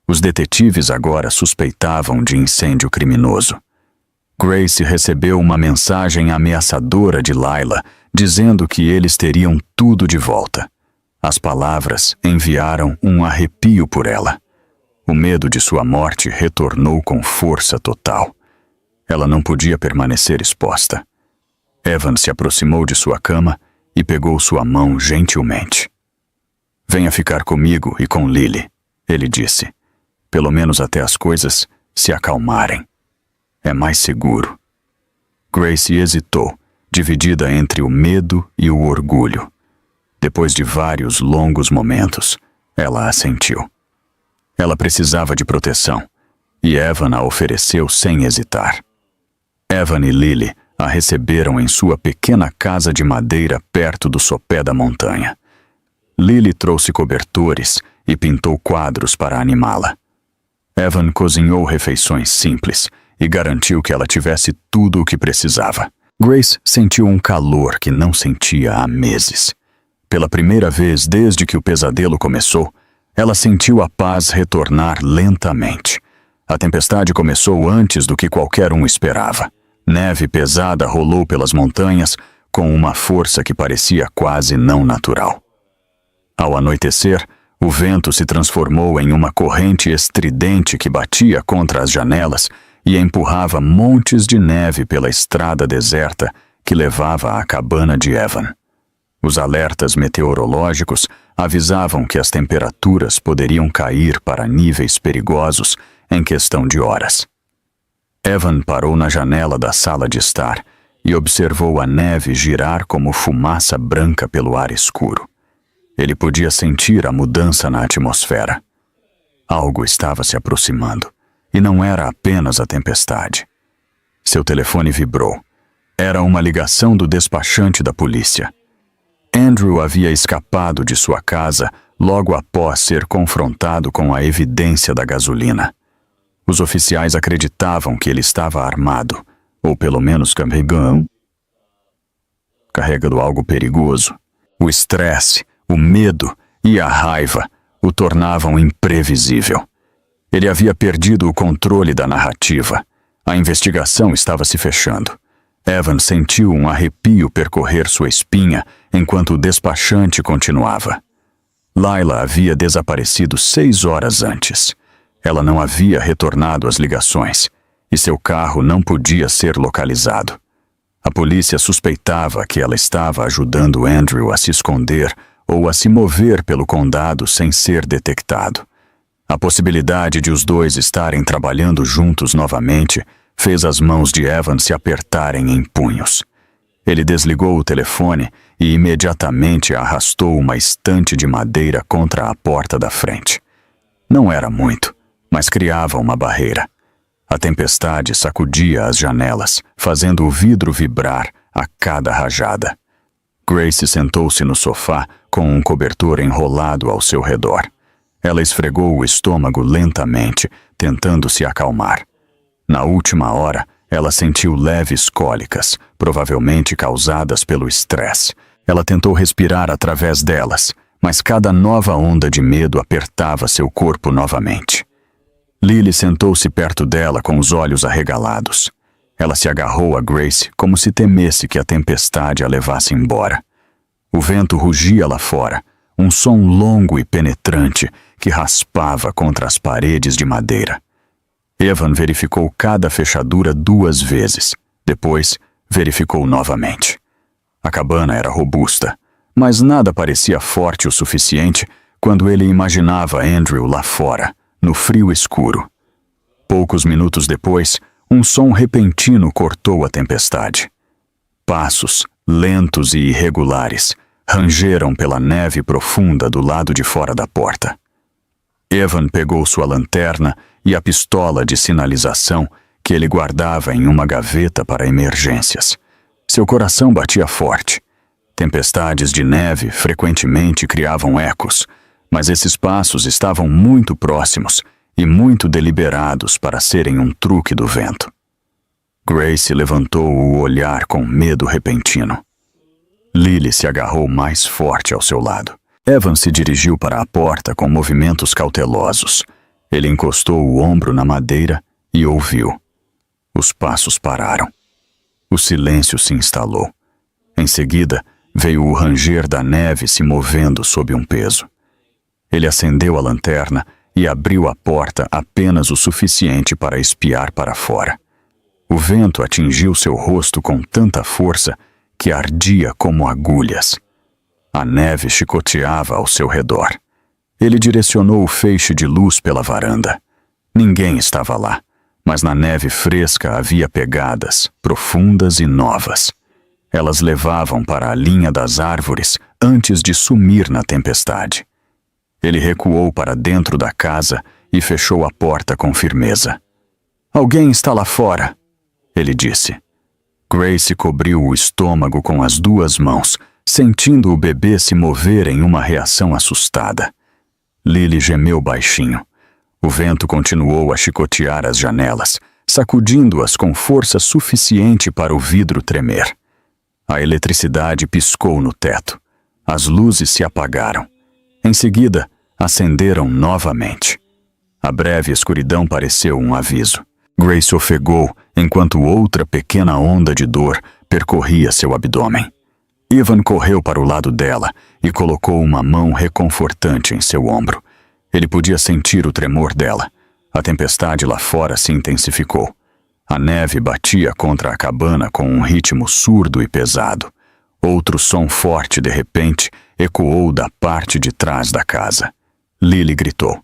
Os detetives agora suspeitavam de incêndio criminoso. Grace recebeu uma mensagem ameaçadora de Layla, dizendo que eles teriam tudo de volta. As palavras enviaram um arrepio por ela. O medo de sua morte retornou com força total. Ela não podia permanecer exposta. Evan se aproximou de sua cama e pegou sua mão gentilmente. "Venha ficar comigo e com Lily", ele disse. "Pelo menos até as coisas se acalmarem. É mais seguro." Grace hesitou, dividida entre o medo e o orgulho. Depois de vários longos momentos, ela assentiu. Ela precisava de proteção, e Evan a ofereceu sem hesitar. Evan e Lily a receberam em sua pequena casa de madeira perto do sopé da montanha. Lily trouxe cobertores e pintou quadros para animá-la. Evan cozinhou refeições simples e garantiu que ela tivesse tudo o que precisava. Grace sentiu um calor que não sentia há meses. Pela primeira vez desde que o pesadelo começou, ela sentiu a paz retornar lentamente. A tempestade começou antes do que qualquer um esperava. Neve pesada rolou pelas montanhas com uma força que parecia quase não natural. Ao anoitecer, o vento se transformou em uma corrente estridente que batia contra as janelas e empurrava montes de neve pela estrada deserta que levava à cabana de Evan. Os alertas meteorológicos avisavam que as temperaturas poderiam cair para níveis perigosos em questão de horas. Evan parou na janela da sala de estar e observou a neve girar como fumaça branca pelo ar escuro. Ele podia sentir a mudança na atmosfera. Algo estava se aproximando, e não era apenas a tempestade. Seu telefone vibrou. Era uma ligação do despachante da polícia. Andrew havia escapado de sua casa logo após ser confrontado com a evidência da gasolina. Os oficiais acreditavam que ele estava armado, ou pelo menos carregando algo perigoso. O estresse, o medo e a raiva o tornavam imprevisível. Ele havia perdido o controle da narrativa. A investigação estava se fechando. Evan sentiu um arrepio percorrer sua espinha enquanto o despachante continuava. Layla havia desaparecido 6 horas antes. Ela não havia retornado às ligações, e seu carro não podia ser localizado. A polícia suspeitava que ela estava ajudando Andrew a se esconder ou a se mover pelo condado sem ser detectado. A possibilidade de os dois estarem trabalhando juntos novamente fez as mãos de Evan se apertarem em punhos. Ele desligou o telefone e imediatamente arrastou uma estante de madeira contra a porta da frente. Não era muito, mas criava uma barreira. A tempestade sacudia as janelas, fazendo o vidro vibrar a cada rajada. Grace sentou-se no sofá com um cobertor enrolado ao seu redor. Ela esfregou o estômago lentamente, tentando se acalmar. Na última hora, ela sentiu leves cólicas, provavelmente causadas pelo estresse. Ela tentou respirar através delas, mas cada nova onda de medo apertava seu corpo novamente. Lily sentou-se perto dela com os olhos arregalados. Ela se agarrou a Grace como se temesse que a tempestade a levasse embora. O vento rugia lá fora, um som longo e penetrante que raspava contra as paredes de madeira. Evan verificou cada fechadura 2 vezes. Depois, verificou novamente. A cabana era robusta, mas nada parecia forte o suficiente quando ele imaginava Andrew lá fora, no frio escuro. Poucos minutos depois, um som repentino cortou a tempestade. Passos, lentos e irregulares, rangeram pela neve profunda do lado de fora da porta. Evan pegou sua lanterna e a pistola de sinalização que ele guardava em uma gaveta para emergências. Seu coração batia forte. Tempestades de neve frequentemente criavam ecos, mas esses passos estavam muito próximos e muito deliberados para serem um truque do vento. Grace levantou o olhar com medo repentino. Lily se agarrou mais forte ao seu lado. Evan se dirigiu para a porta com movimentos cautelosos. Ele encostou o ombro na madeira e ouviu. Os passos pararam. O silêncio se instalou. Em seguida, veio o ranger da neve se movendo sob um peso. Ele acendeu a lanterna e abriu a porta apenas o suficiente para espiar para fora. O vento atingiu seu rosto com tanta força que ardia como agulhas. A neve chicoteava ao seu redor. Ele direcionou o feixe de luz pela varanda. Ninguém estava lá, mas na neve fresca havia pegadas, profundas e novas. Elas levavam para a linha das árvores antes de sumir na tempestade. Ele recuou para dentro da casa e fechou a porta com firmeza. "Alguém está lá fora", ele disse. Grace cobriu o estômago com as 2 mãos, sentindo o bebê se mover em uma reação assustada. Lily gemeu baixinho. O vento continuou a chicotear as janelas, sacudindo-as com força suficiente para o vidro tremer. A eletricidade piscou no teto. As luzes se apagaram. Em seguida, acenderam novamente. A breve escuridão pareceu um aviso. Grace ofegou enquanto outra pequena onda de dor percorria seu abdômen. Evan correu para o lado dela e colocou uma mão reconfortante em seu ombro. Ele podia sentir o tremor dela. A tempestade lá fora se intensificou. A neve batia contra a cabana com um ritmo surdo e pesado. Outro som forte, de repente, ecoou da parte de trás da casa. Lily gritou.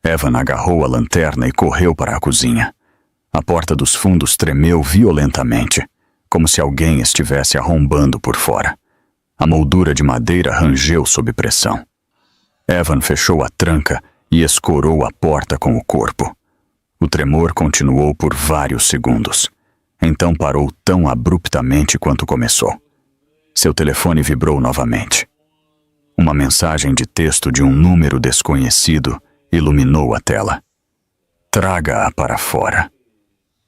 Evan agarrou a lanterna e correu para a cozinha. A porta dos fundos tremeu violentamente, como se alguém estivesse arrombando por fora. A moldura de madeira rangeu sob pressão. Evan fechou a tranca e escorou a porta com o corpo. O tremor continuou por vários segundos. Então parou tão abruptamente quanto começou. Seu telefone vibrou novamente. Uma mensagem de texto de um número desconhecido iluminou a tela. Traga-a para fora.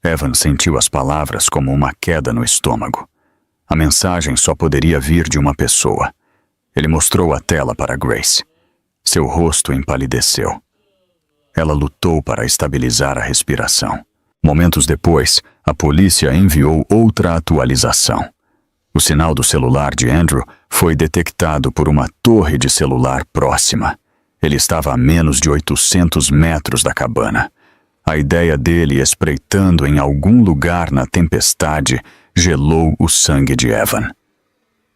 Evan sentiu as palavras como uma queda no estômago. A mensagem só poderia vir de uma pessoa. Ele mostrou a tela para Grace. Seu rosto empalideceu. Ela lutou para estabilizar a respiração. Momentos depois, a polícia enviou outra atualização. O sinal do celular de Andrew foi detectado por uma torre de celular próxima. Ele estava a menos de 800 metros da cabana. A ideia dele espreitando em algum lugar na tempestade gelou o sangue de Evan.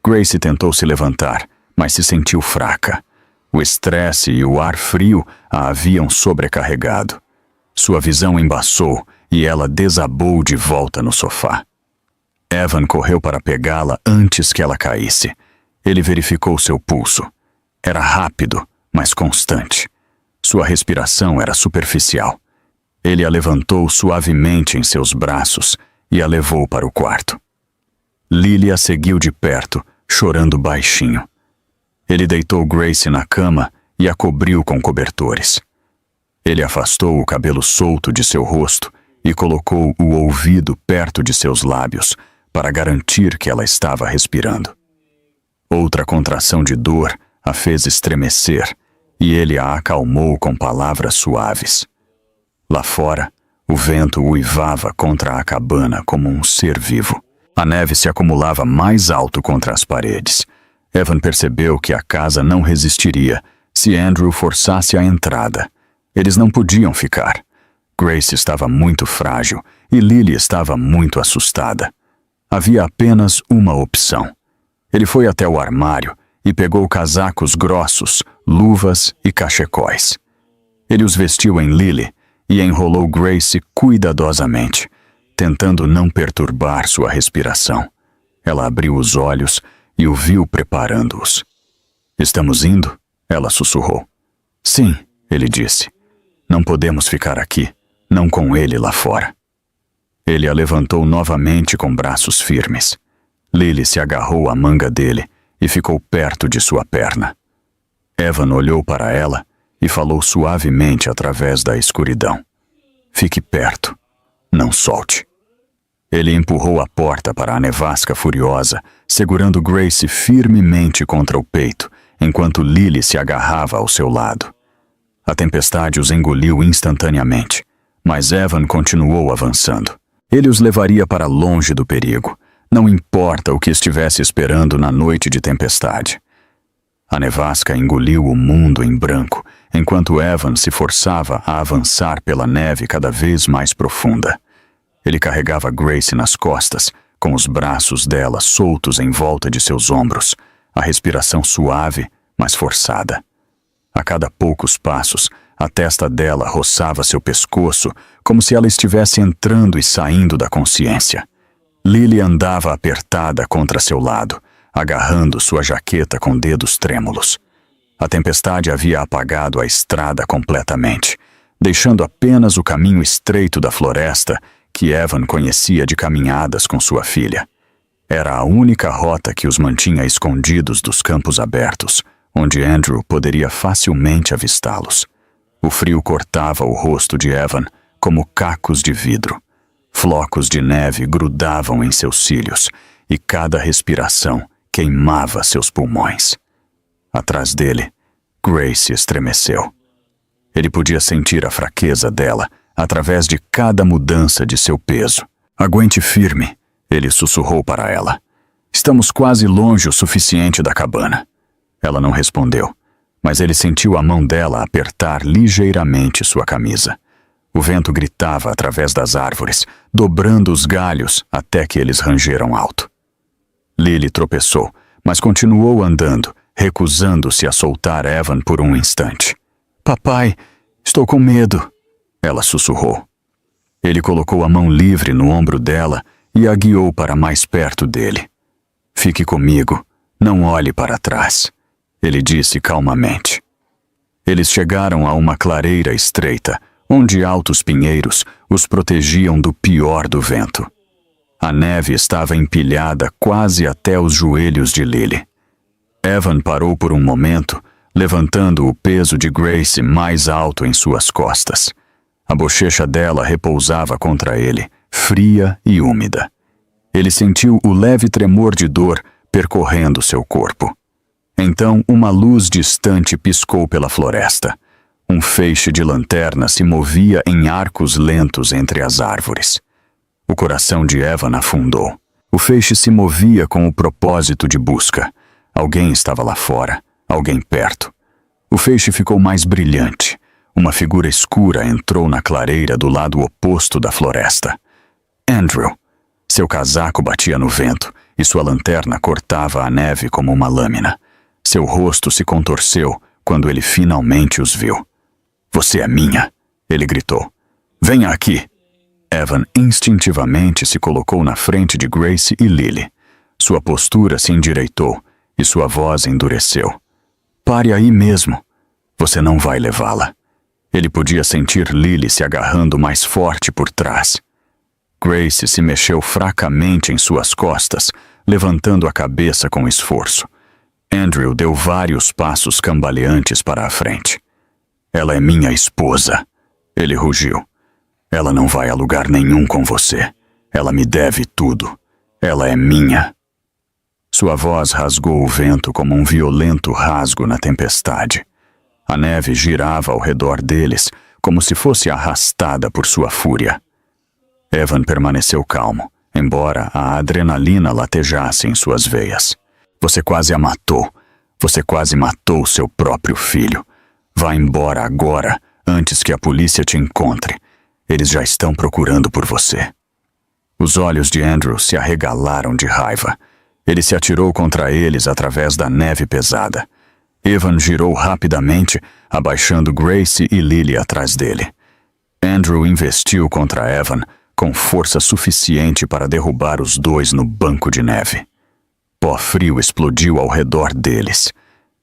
Grace tentou se levantar, mas se sentiu fraca. O estresse e o ar frio a haviam sobrecarregado. Sua visão embaçou e ela desabou de volta no sofá. Evan correu para pegá-la antes que ela caísse. Ele verificou seu pulso. Era rápido, mas constante. Sua respiração era superficial. Ele a levantou suavemente em seus braços e a levou para o quarto. Lily a seguiu de perto, chorando baixinho. Ele deitou Grace na cama e a cobriu com cobertores. Ele afastou o cabelo solto de seu rosto e colocou o ouvido perto de seus lábios para garantir que ela estava respirando. Outra contração de dor a fez estremecer e ele a acalmou com palavras suaves. Lá fora, o vento uivava contra a cabana como um ser vivo. A neve se acumulava mais alto contra as paredes. Evan percebeu que a casa não resistiria se Andrew forçasse a entrada. Eles não podiam ficar. Grace estava muito frágil e Lily estava muito assustada. Havia apenas uma opção. Ele foi até o armário e pegou casacos grossos, luvas e cachecóis. Ele os vestiu em Lily e enrolou Grace cuidadosamente, tentando não perturbar sua respiração. Ela abriu os olhos e o viu preparando-os. Estamos indo? Ela sussurrou. Sim, ele disse. Não podemos ficar aqui, não com ele lá fora. Ele a levantou novamente com braços firmes. Lily se agarrou à manga dele e ficou perto de sua perna. Evan olhou para ela e falou suavemente através da escuridão. Fique perto. Não solte. Ele empurrou a porta para a nevasca furiosa, segurando Grace firmemente contra o peito, enquanto Lily se agarrava ao seu lado. A tempestade os engoliu instantaneamente, mas Evan continuou avançando. Ele os levaria para longe do perigo, não importa o que estivesse esperando na noite de tempestade. A nevasca engoliu o mundo em branco, enquanto Evan se forçava a avançar pela neve cada vez mais profunda. Ele carregava Grace nas costas, com os braços dela soltos em volta de seus ombros, a respiração suave, mas forçada. A cada poucos passos, a testa dela roçava seu pescoço, como se ela estivesse entrando e saindo da consciência. Lily andava apertada contra seu lado, agarrando sua jaqueta com dedos trêmulos. A tempestade havia apagado a estrada completamente, deixando apenas o caminho estreito da floresta que Evan conhecia de caminhadas com sua filha. Era a única rota que os mantinha escondidos dos campos abertos, onde Andrew poderia facilmente avistá-los. O frio cortava o rosto de Evan como cacos de vidro. Flocos de neve grudavam em seus cílios e cada respiração queimava seus pulmões. Atrás dele, Grace estremeceu. Ele podia sentir a fraqueza dela através de cada mudança de seu peso. Aguente firme, ele sussurrou para ela. Estamos quase longe o suficiente da cabana. Ela não respondeu, mas ele sentiu a mão dela apertar ligeiramente sua camisa. O vento gritava através das árvores, dobrando os galhos até que eles rangeram alto. Lily tropeçou, mas continuou andando, recusando-se a soltar Evan por um instante. Papai, estou com medo, ela sussurrou. Ele colocou a mão livre no ombro dela e a guiou para mais perto dele. Fique comigo, não olhe para trás, ele disse calmamente. Eles chegaram a uma clareira estreita, onde altos pinheiros os protegiam do pior do vento. A neve estava empilhada quase até os joelhos de Lily. Evan parou por um momento, levantando o peso de Grace mais alto em suas costas. A bochecha dela repousava contra ele, fria e úmida. Ele sentiu o leve tremor de dor percorrendo seu corpo. Então, uma luz distante piscou pela floresta. Um feixe de lanterna se movia em arcos lentos entre as árvores. O coração de Evan afundou. O feixe se movia com o propósito de busca. Alguém estava lá fora, alguém perto. O feixe ficou mais brilhante. Uma figura escura entrou na clareira do lado oposto da floresta. Andrew. Seu casaco batia no vento e sua lanterna cortava a neve como uma lâmina. Seu rosto se contorceu quando ele finalmente os viu. "Você é minha!" ele gritou. "Venha aqui!" Evan instintivamente se colocou na frente de Grace e Lily. Sua postura se endireitou e sua voz endureceu. "Pare aí mesmo. Você não vai levá-la." Ele podia sentir Lily se agarrando mais forte por trás. Grace se mexeu fracamente em suas costas, levantando a cabeça com esforço. Andrew deu vários passos cambaleantes para a frente. "Ela é minha esposa", ele rugiu. "Ela não vai a lugar nenhum com você. Ela me deve tudo. Ela é minha." Sua voz rasgou o vento como um violento rasgo na tempestade. A neve girava ao redor deles, como se fosse arrastada por sua fúria. Evan permaneceu calmo, embora a adrenalina latejasse em suas veias. "Você quase a matou. Você quase matou seu próprio filho. Vá embora agora, antes que a polícia te encontre. Eles já estão procurando por você." Os olhos de Andrew se arregalaram de raiva. Ele se atirou contra eles através da neve pesada. Evan girou rapidamente, abaixando Grace e Lily atrás dele. Andrew investiu contra Evan, com força suficiente para derrubar os dois no banco de neve. Pó frio explodiu ao redor deles.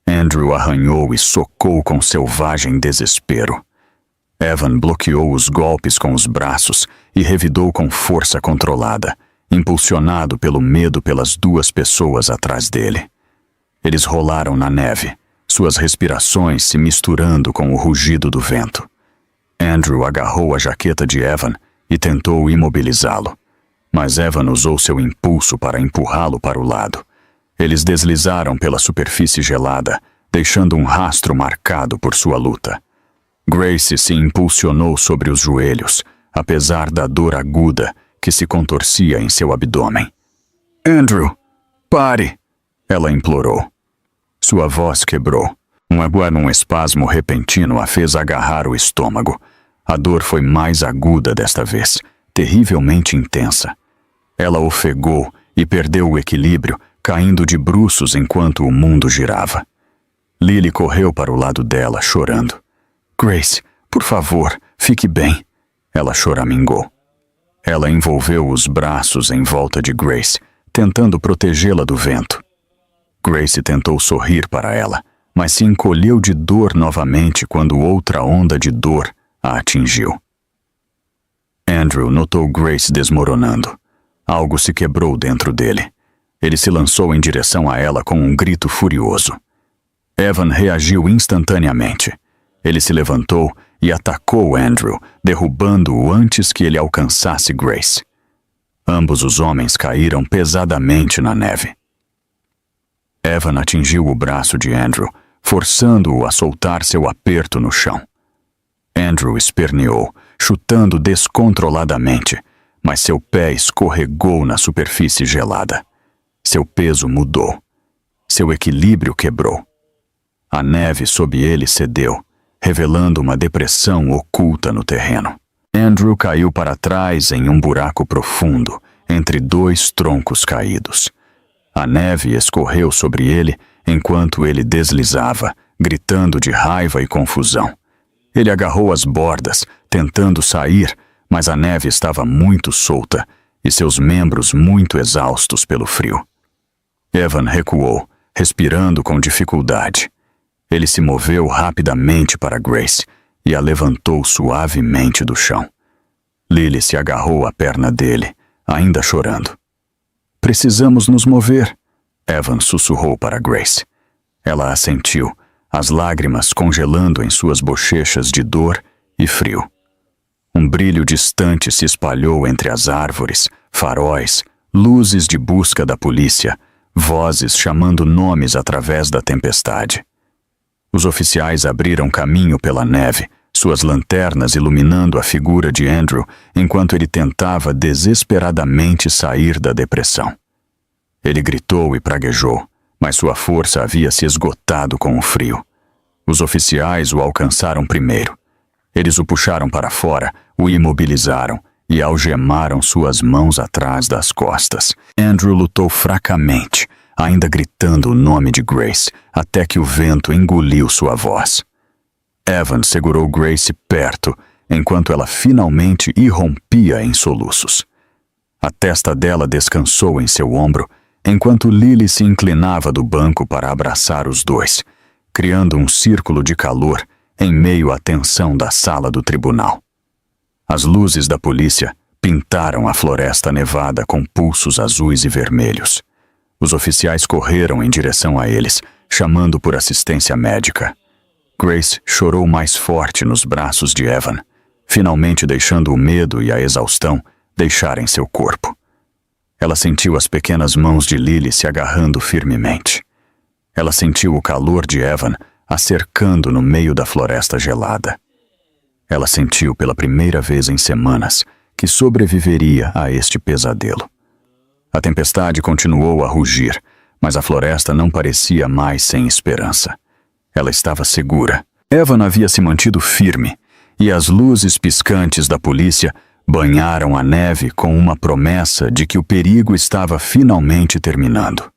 Andrew arranhou e socou com selvagem desespero. Evan bloqueou os golpes com os braços e revidou com força controlada, impulsionado pelo medo pelas duas pessoas atrás dele. Eles rolaram na neve, suas respirações se misturando com o rugido do vento. Andrew agarrou a jaqueta de Evan e tentou imobilizá-lo, mas Evan usou seu impulso para empurrá-lo para o lado. Eles deslizaram pela superfície gelada, deixando um rastro marcado por sua luta. Grace se impulsionou sobre os joelhos, apesar da dor aguda que se contorcia em seu abdômen. "Andrew, pare!" ela implorou. Sua voz quebrou. Um espasmo repentino a fez agarrar o estômago. A dor foi mais aguda desta vez, terrivelmente intensa. Ela ofegou e perdeu o equilíbrio, caindo de bruços enquanto o mundo girava. Lily correu para o lado dela, chorando. "Grace, por favor, fique bem." Ela choramingou. Ela envolveu os braços em volta de Grace, tentando protegê-la do vento. Grace tentou sorrir para ela, mas se encolheu de dor novamente quando outra onda de dor a atingiu. Andrew notou Grace desmoronando. Algo se quebrou dentro dele. Ele se lançou em direção a ela com um grito furioso. Evan reagiu instantaneamente. Ele se levantou e atacou Andrew, derrubando-o antes que ele alcançasse Grace. Ambos os homens caíram pesadamente na neve. Evan atingiu o braço de Andrew, forçando-o a soltar seu aperto no chão. Andrew esperneou, chutando descontroladamente, mas seu pé escorregou na superfície gelada. Seu peso mudou. Seu equilíbrio quebrou. A neve sob ele cedeu, revelando uma depressão oculta no terreno. Andrew caiu para trás em um buraco profundo, entre dois troncos caídos. A neve escorreu sobre ele enquanto ele deslizava, gritando de raiva e confusão. Ele agarrou as bordas, tentando sair, mas a neve estava muito solta e seus membros muito exaustos pelo frio. Evan recuou, respirando com dificuldade. Ele se moveu rapidamente para Grace e a levantou suavemente do chão. Lily se agarrou à perna dele, ainda chorando. Precisamos nos mover, Evan sussurrou para Grace. Ela assentiu, as lágrimas congelando em suas bochechas de dor e frio. Um brilho distante se espalhou entre as árvores, faróis, luzes de busca da polícia, vozes chamando nomes através da tempestade. Os oficiais abriram caminho pela neve, suas lanternas iluminando a figura de Andrew enquanto ele tentava desesperadamente sair da depressão. Ele gritou e praguejou, mas sua força havia se esgotado com o frio. Os oficiais o alcançaram primeiro. Eles o puxaram para fora, o imobilizaram e algemaram suas mãos atrás das costas. Andrew lutou fracamente, ainda gritando o nome de Grace, até que o vento engoliu sua voz. Evan segurou Grace perto, enquanto ela finalmente irrompia em soluços. A testa dela descansou em seu ombro, enquanto Lily se inclinava do banco para abraçar os dois, criando um círculo de calor em meio à tensão da sala do tribunal. As luzes da polícia pintaram a floresta nevada com pulsos azuis e vermelhos. Os oficiais correram em direção a eles, chamando por assistência médica. Grace chorou mais forte nos braços de Evan, finalmente deixando o medo e a exaustão deixarem seu corpo. Ela sentiu as pequenas mãos de Lily se agarrando firmemente. Ela sentiu o calor de Evan a cercando no meio da floresta gelada. Ela sentiu pela primeira vez em semanas que sobreviveria a este pesadelo. A tempestade continuou a rugir, mas a floresta não parecia mais sem esperança. Ela estava segura. Evan havia se mantido firme, e as luzes piscantes da polícia banharam a neve com uma promessa de que o perigo estava finalmente terminando.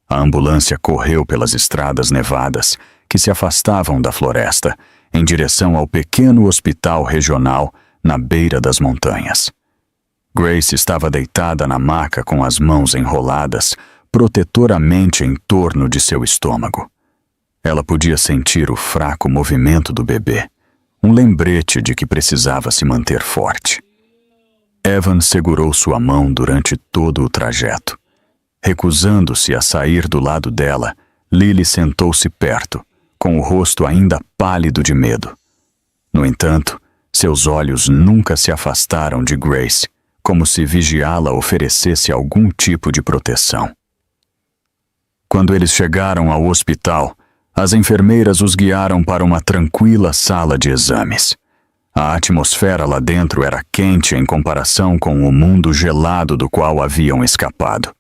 A ambulância correu pelas estradas nevadas que se afastavam da floresta, em direção ao pequeno hospital regional na beira das montanhas. Grace estava deitada na maca com as mãos enroladas, protetoramente em torno de seu estômago. Ela podia sentir o fraco movimento do bebê, um lembrete de que precisava se manter forte. Evan segurou sua mão durante todo o trajeto. Recusando-se a sair do lado dela, Lily sentou-se perto, com o rosto ainda pálido de medo. No entanto, seus olhos nunca se afastaram de Grace, como se vigiá-la oferecesse algum tipo de proteção. Quando eles chegaram ao hospital, as enfermeiras os guiaram para uma tranquila sala de exames. A atmosfera lá dentro era quente em comparação com o mundo gelado do qual haviam escapado.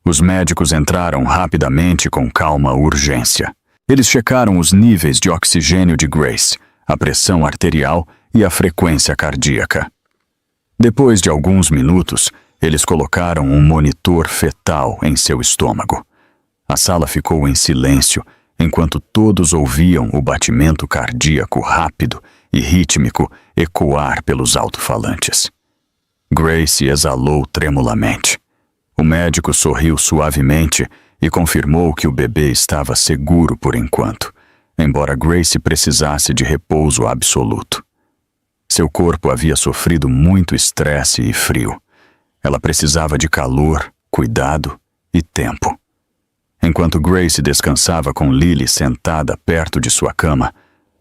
Os médicos entraram rapidamente com calma urgência. Eles checaram os níveis de oxigênio de Grace, a pressão arterial e a frequência cardíaca. Depois de alguns minutos, eles colocaram um monitor fetal em seu estômago. A sala ficou em silêncio, enquanto todos ouviam o batimento cardíaco rápido e rítmico ecoar pelos alto-falantes. Grace exalou tremulamente. O médico sorriu suavemente e confirmou que o bebê estava seguro por enquanto, embora Grace precisasse de repouso absoluto. Seu corpo havia sofrido muito estresse e frio. Ela precisava de calor, cuidado e tempo. Enquanto Grace descansava com Lily sentada perto de sua cama,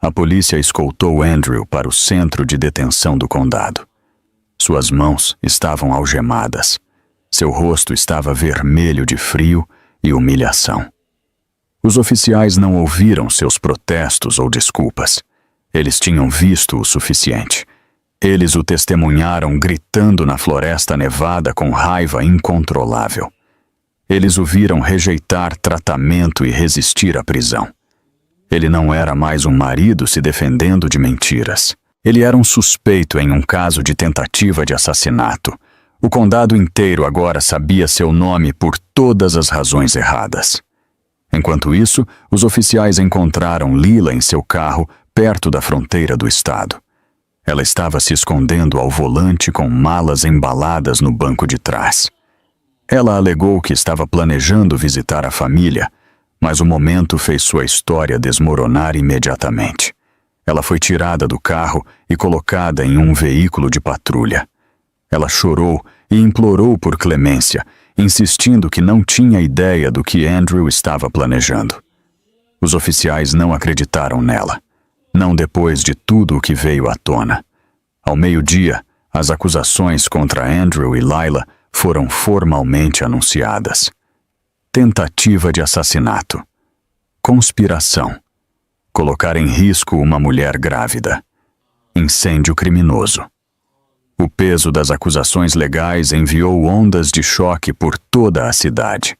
a polícia escoltou Andrew para o centro de detenção do condado. Suas mãos estavam algemadas. Seu rosto estava vermelho de frio e humilhação. Os oficiais não ouviram seus protestos ou desculpas. Eles tinham visto o suficiente. Eles o testemunharam gritando na floresta nevada com raiva incontrolável. Eles o viram rejeitar tratamento e resistir à prisão. Ele não era mais um marido se defendendo de mentiras. Ele era um suspeito em um caso de tentativa de assassinato. O condado inteiro agora sabia seu nome por todas as razões erradas. Enquanto isso, os oficiais encontraram Lila em seu carro perto da fronteira do estado. Ela estava se escondendo ao volante com malas embaladas no banco de trás. Ela alegou que estava planejando visitar a família, Mas o momento fez sua história desmoronar imediatamente. Ela foi tirada do carro e colocada em um veículo de patrulha. Ela chorou e implorou por clemência, insistindo que não tinha ideia do que Andrew estava planejando. Os oficiais não acreditaram nela, não depois de tudo o que veio à tona. Ao meio-dia, as acusações contra Andrew e Lila foram formalmente anunciadas. Tentativa de assassinato. Conspiração. Colocar em risco uma mulher grávida. Incêndio criminoso. O peso das acusações legais enviou ondas de choque por toda a cidade.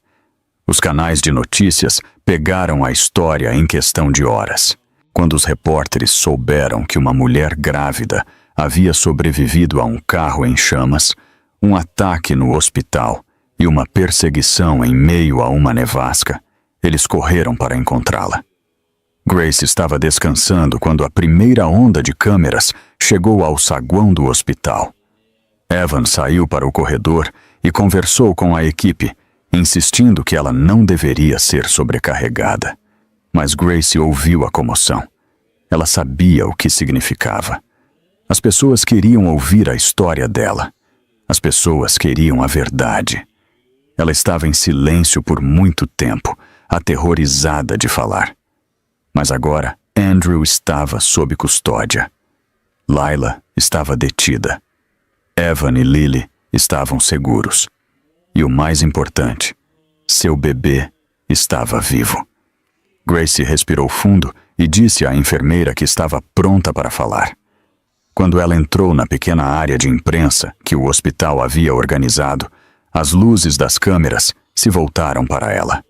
Os canais de notícias pegaram a história em questão de horas. Quando os repórteres souberam que uma mulher grávida havia sobrevivido a um carro em chamas, um ataque no hospital e uma perseguição em meio a uma nevasca, eles correram para encontrá-la. Grace estava descansando quando a primeira onda de câmeras chegou ao saguão do hospital. Evan saiu para o corredor e conversou com a equipe, insistindo que ela não deveria ser sobrecarregada. Mas Grace ouviu a comoção. Ela sabia o que significava. As pessoas queriam ouvir a história dela. As pessoas queriam a verdade. Ela estava em silêncio por muito tempo, aterrorizada de falar. Mas agora Andrew estava sob custódia. Lila estava detida. Evan e Lily estavam seguros. E o mais importante, seu bebê estava vivo. Grace respirou fundo e disse à enfermeira que estava pronta para falar. Quando ela entrou na pequena área de imprensa que o hospital havia organizado, as luzes das câmeras se voltaram para ela.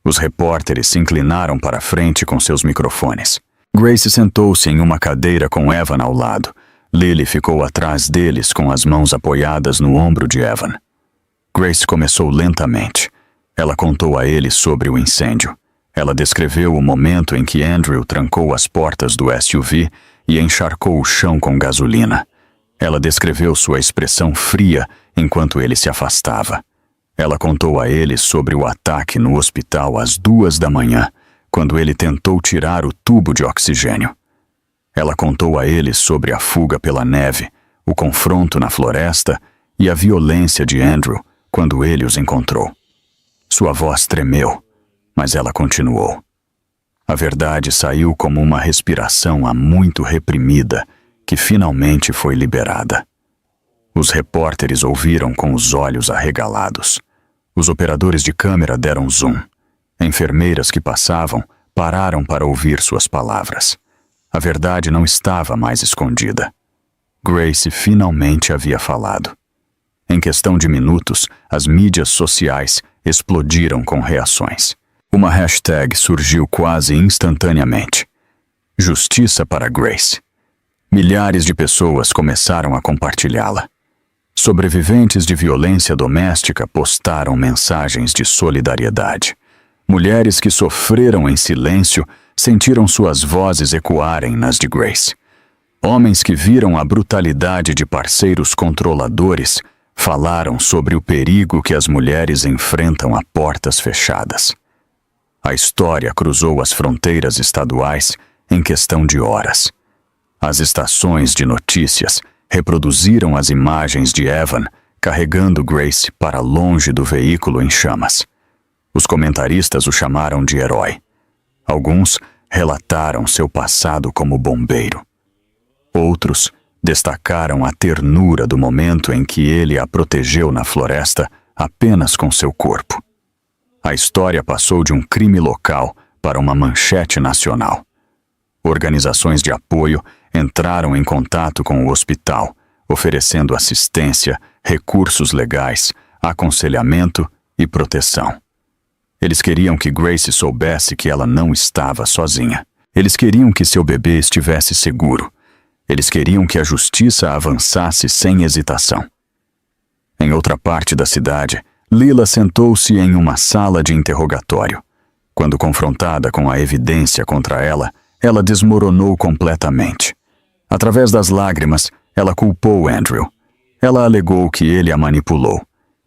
Os repórteres se inclinaram para a frente com seus microfones. Grace sentou-se em uma cadeira com Evan ao lado. Lily ficou atrás deles com as mãos apoiadas no ombro de Evan. Grace começou lentamente. Ela contou a ele sobre o incêndio. Ela descreveu o momento em que Andrew trancou as portas do SUV e encharcou o chão com gasolina. Ela descreveu sua expressão fria enquanto ele se afastava. Ela contou a ele sobre o ataque no hospital às 2 da manhã, quando ele tentou tirar o tubo de oxigênio. Ela contou a ele sobre a fuga pela neve, o confronto na floresta e a violência de Andrew quando ele os encontrou. Sua voz tremeu, mas ela continuou. A verdade saiu como uma respiração há muito reprimida, que finalmente foi liberada. Os repórteres ouviram com os olhos arregalados. Os operadores de câmera deram zoom. Enfermeiras que passavam pararam para ouvir suas palavras. A verdade não estava mais escondida. Grace finalmente havia falado. Em questão de minutos, as mídias sociais explodiram com reações. Uma hashtag surgiu quase instantaneamente. Justiça para Grace. Milhares de pessoas começaram a compartilhá-la. Sobreviventes de violência doméstica postaram mensagens de solidariedade. Mulheres que sofreram em silêncio sentiram suas vozes ecoarem nas de Grace. Homens que viram a brutalidade de parceiros controladores falaram sobre o perigo que as mulheres enfrentam a portas fechadas. A história cruzou as fronteiras estaduais em questão de horas. As estações de notícias reproduziram as imagens de Evan carregando Grace para longe do veículo em chamas. Os comentaristas o chamaram de herói. Alguns relataram seu passado como bombeiro. Outros destacaram a ternura do momento em que ele a protegeu na floresta apenas com seu corpo. A história passou de um crime local para uma manchete nacional. Organizações de apoio entraram em contato com o hospital, oferecendo assistência, recursos legais, aconselhamento e proteção. Eles queriam que Grace soubesse que ela não estava sozinha. Eles queriam que seu bebê estivesse seguro. Eles queriam que a justiça avançasse sem hesitação. Em outra parte da cidade, Lila sentou-se em uma sala de interrogatório. Quando confrontada com a evidência contra ela, ela desmoronou completamente. Através das lágrimas, ela culpou Andrew. Ela alegou que ele a manipulou.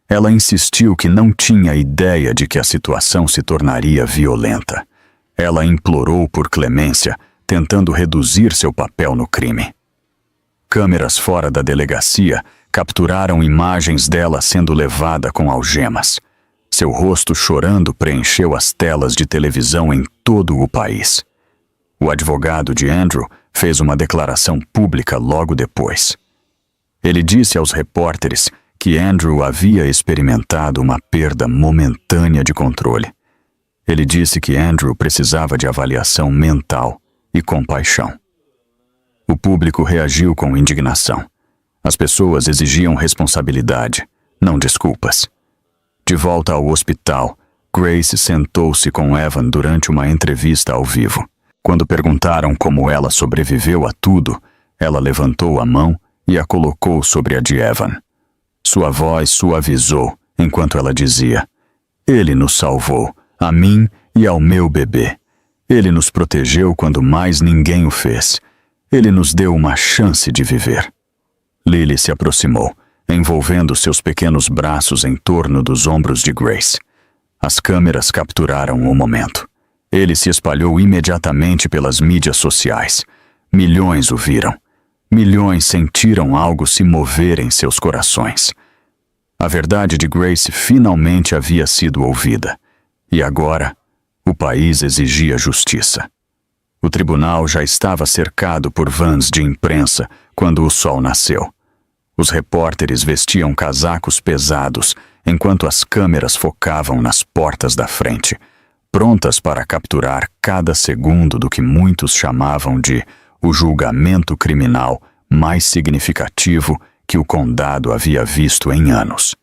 Ela insistiu que não tinha ideia de que a situação se tornaria violenta. Ela implorou por clemência, tentando reduzir seu papel no crime. Câmeras fora da delegacia capturaram imagens dela sendo levada com algemas. Seu rosto chorando preencheu as telas de televisão em todo o país. O advogado de Andrew fez uma declaração pública logo depois. Ele disse aos repórteres que Andrew havia experimentado uma perda momentânea de controle. Ele disse que Andrew precisava de avaliação mental e compaixão. O público reagiu com indignação. As pessoas exigiam responsabilidade, não desculpas. De volta ao hospital, Grace sentou-se com Evan durante uma entrevista ao vivo. Quando perguntaram como ela sobreviveu a tudo, ela levantou a mão e a colocou sobre a de Evan. Sua voz suavizou enquanto ela dizia: "Ele nos salvou, a mim e ao meu bebê. Ele nos protegeu quando mais ninguém o fez. Ele nos deu uma chance de viver." Lily se aproximou, envolvendo seus pequenos braços em torno dos ombros de Grace. As câmeras capturaram o momento. Ele se espalhou imediatamente pelas mídias sociais. Milhões o viram. Milhões sentiram algo se mover em seus corações. A verdade de Grace finalmente havia sido ouvida. E agora, o país exigia justiça. O tribunal já estava cercado por vans de imprensa quando o sol nasceu. Os repórteres vestiam casacos pesados enquanto as câmeras focavam nas portas da frente, prontas para capturar cada segundo do que muitos chamavam de o julgamento criminal mais significativo que o condado havia visto em anos.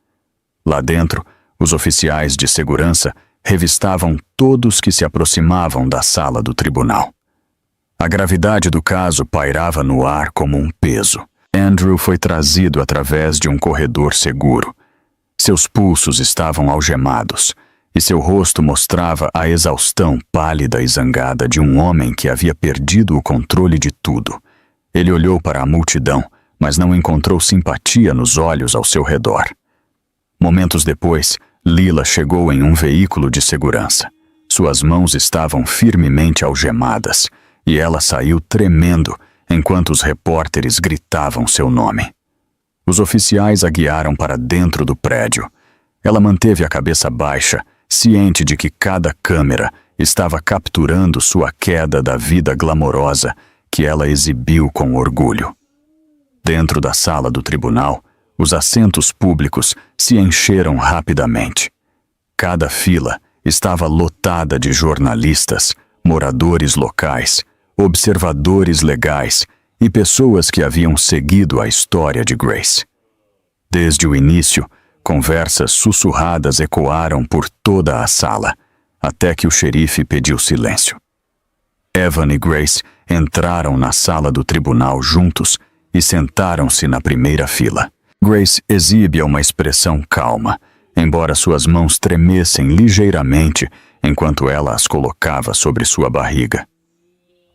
Lá dentro, os oficiais de segurança revistavam todos que se aproximavam da sala do tribunal. A gravidade do caso pairava no ar como um peso. Andrew foi trazido através de um corredor seguro. Seus pulsos estavam algemados e seu rosto mostrava a exaustão pálida e zangada de um homem que havia perdido o controle de tudo. Ele olhou para a multidão, mas não encontrou simpatia nos olhos ao seu redor. Momentos depois, Lila chegou em um veículo de segurança. Suas mãos estavam firmemente algemadas e ela saiu tremendo enquanto os repórteres gritavam seu nome. Os oficiais a guiaram para dentro do prédio. Ela manteve a cabeça baixa, ciente de que cada câmera estava capturando sua queda da vida glamourosa que ela exibiu com orgulho. Dentro da sala do tribunal, os assentos públicos se encheram rapidamente. Cada fila estava lotada de jornalistas, moradores locais, observadores legais e pessoas que haviam seguido a história de Grace. Desde o início, conversas sussurradas ecoaram por toda a sala, até que o xerife pediu silêncio. Evan e Grace entraram na sala do tribunal juntos e sentaram-se na primeira fila. Grace exibe uma expressão calma, embora suas mãos tremessem ligeiramente enquanto ela as colocava sobre sua barriga.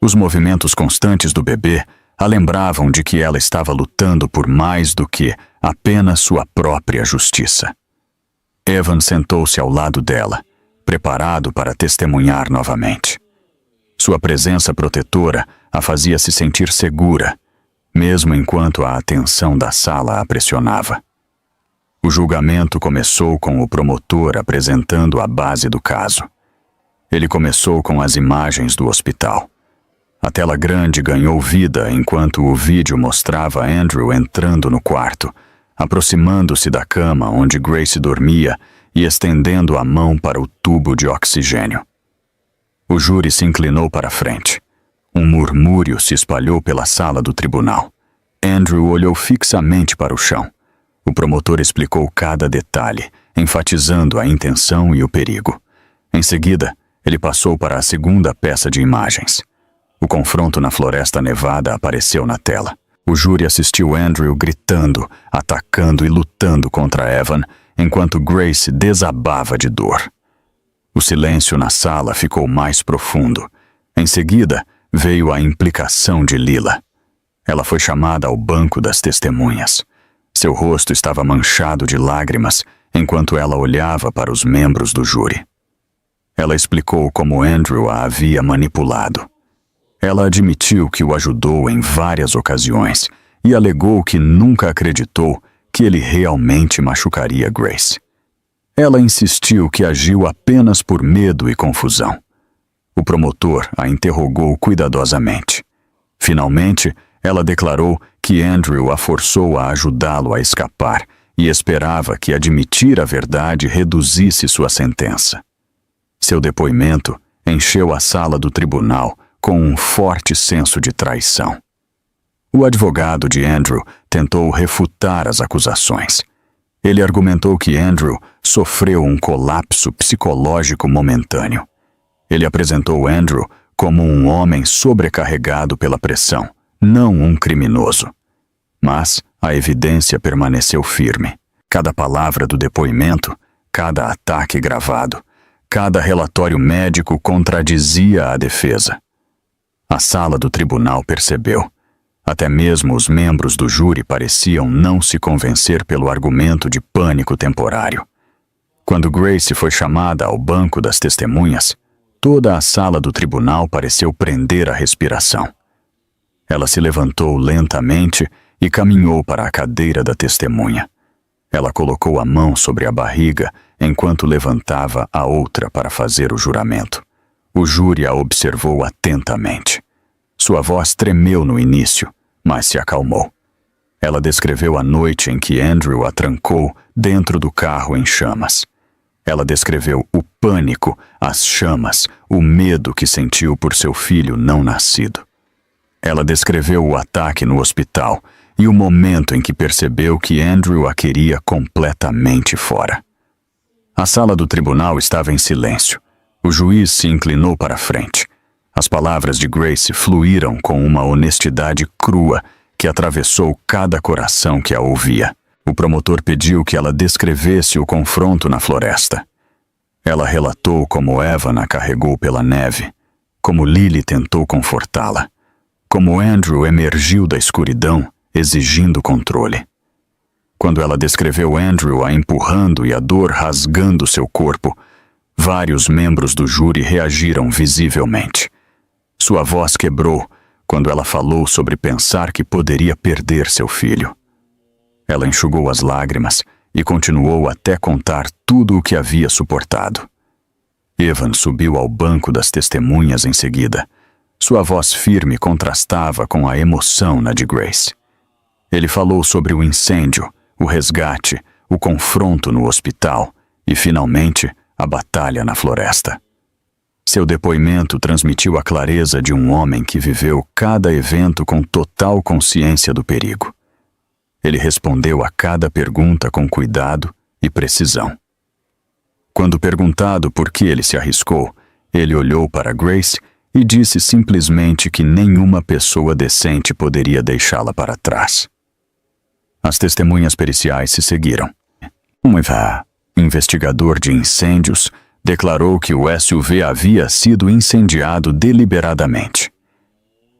Os movimentos constantes do bebê a lembravam de que ela estava lutando por mais do que apenas sua própria justiça. Evan sentou-se ao lado dela, preparado para testemunhar novamente. Sua presença protetora a fazia se sentir segura, mesmo enquanto a atenção da sala a pressionava. O julgamento começou com o promotor apresentando a base do caso. Ele começou com as imagens do hospital. A tela grande ganhou vida enquanto o vídeo mostrava Andrew entrando no quarto, aproximando-se da cama onde Grace dormia e estendendo a mão para o tubo de oxigênio. O júri se inclinou para a frente. Um murmúrio se espalhou pela sala do tribunal. Andrew olhou fixamente para o chão. O promotor explicou cada detalhe, enfatizando a intenção e o perigo. Em seguida, ele passou para a segunda peça de imagens. O confronto na Floresta Nevada apareceu na tela. O júri assistiu Andrew gritando, atacando e lutando contra Evan, enquanto Grace desabava de dor. O silêncio na sala ficou mais profundo. Em seguida, veio a implicação de Lila. Ela foi chamada ao banco das testemunhas. Seu rosto estava manchado de lágrimas, enquanto ela olhava para os membros do júri. Ela explicou como Andrew a havia manipulado. Ela admitiu que o ajudou em várias ocasiões e alegou que nunca acreditou que ele realmente machucaria Grace. Ela insistiu que agiu apenas por medo e confusão. O promotor a interrogou cuidadosamente. Finalmente, ela declarou que Andrew a forçou a ajudá-lo a escapar e esperava que admitir a verdade reduzisse sua sentença. Seu depoimento encheu a sala do tribunal com um forte senso de traição. O advogado de Andrew tentou refutar as acusações. Ele argumentou que Andrew sofreu um colapso psicológico momentâneo. Ele apresentou Andrew como um homem sobrecarregado pela pressão, não um criminoso. Mas a evidência permaneceu firme. Cada palavra do depoimento, cada ataque gravado, cada relatório médico contradizia a defesa. A sala do tribunal percebeu. Até mesmo os membros do júri pareciam não se convencer pelo argumento de pânico temporário. Quando Grace foi chamada ao banco das testemunhas, toda a sala do tribunal pareceu prender a respiração. Ela se levantou lentamente e caminhou para a cadeira da testemunha. Ela colocou a mão sobre a barriga enquanto levantava a outra para fazer o juramento. O júri a observou atentamente. Sua voz tremeu no início, mas se acalmou. Ela descreveu a noite em que Andrew a trancou dentro do carro em chamas. Ela descreveu o pânico, as chamas, o medo que sentiu por seu filho não nascido. Ela descreveu o ataque no hospital e o momento em que percebeu que Andrew a queria completamente fora. A sala do tribunal estava em silêncio. O juiz se inclinou para a frente. As palavras de Grace fluíram com uma honestidade crua que atravessou cada coração que a ouvia. O promotor pediu que ela descrevesse o confronto na floresta. Ela relatou como Evan a carregou pela neve, como Lily tentou confortá-la, como Andrew emergiu da escuridão, exigindo controle. Quando ela descreveu Andrew a empurrando e a dor rasgando seu corpo, vários membros do júri reagiram visivelmente. Sua voz quebrou quando ela falou sobre pensar que poderia perder seu filho. Ela enxugou as lágrimas e continuou até contar tudo o que havia suportado. Evan subiu ao banco das testemunhas em seguida. Sua voz firme contrastava com a emoção na de Grace. Ele falou sobre o incêndio, o resgate, o confronto no hospital e, finalmente, a batalha na floresta. Seu depoimento transmitiu a clareza de um homem que viveu cada evento com total consciência do perigo. Ele respondeu a cada pergunta com cuidado e precisão. Quando perguntado por que ele se arriscou, ele olhou para Grace e disse simplesmente que nenhuma pessoa decente poderia deixá-la para trás. As testemunhas periciais se seguiram. Um investigador de incêndios declarou que o SUV havia sido incendiado deliberadamente.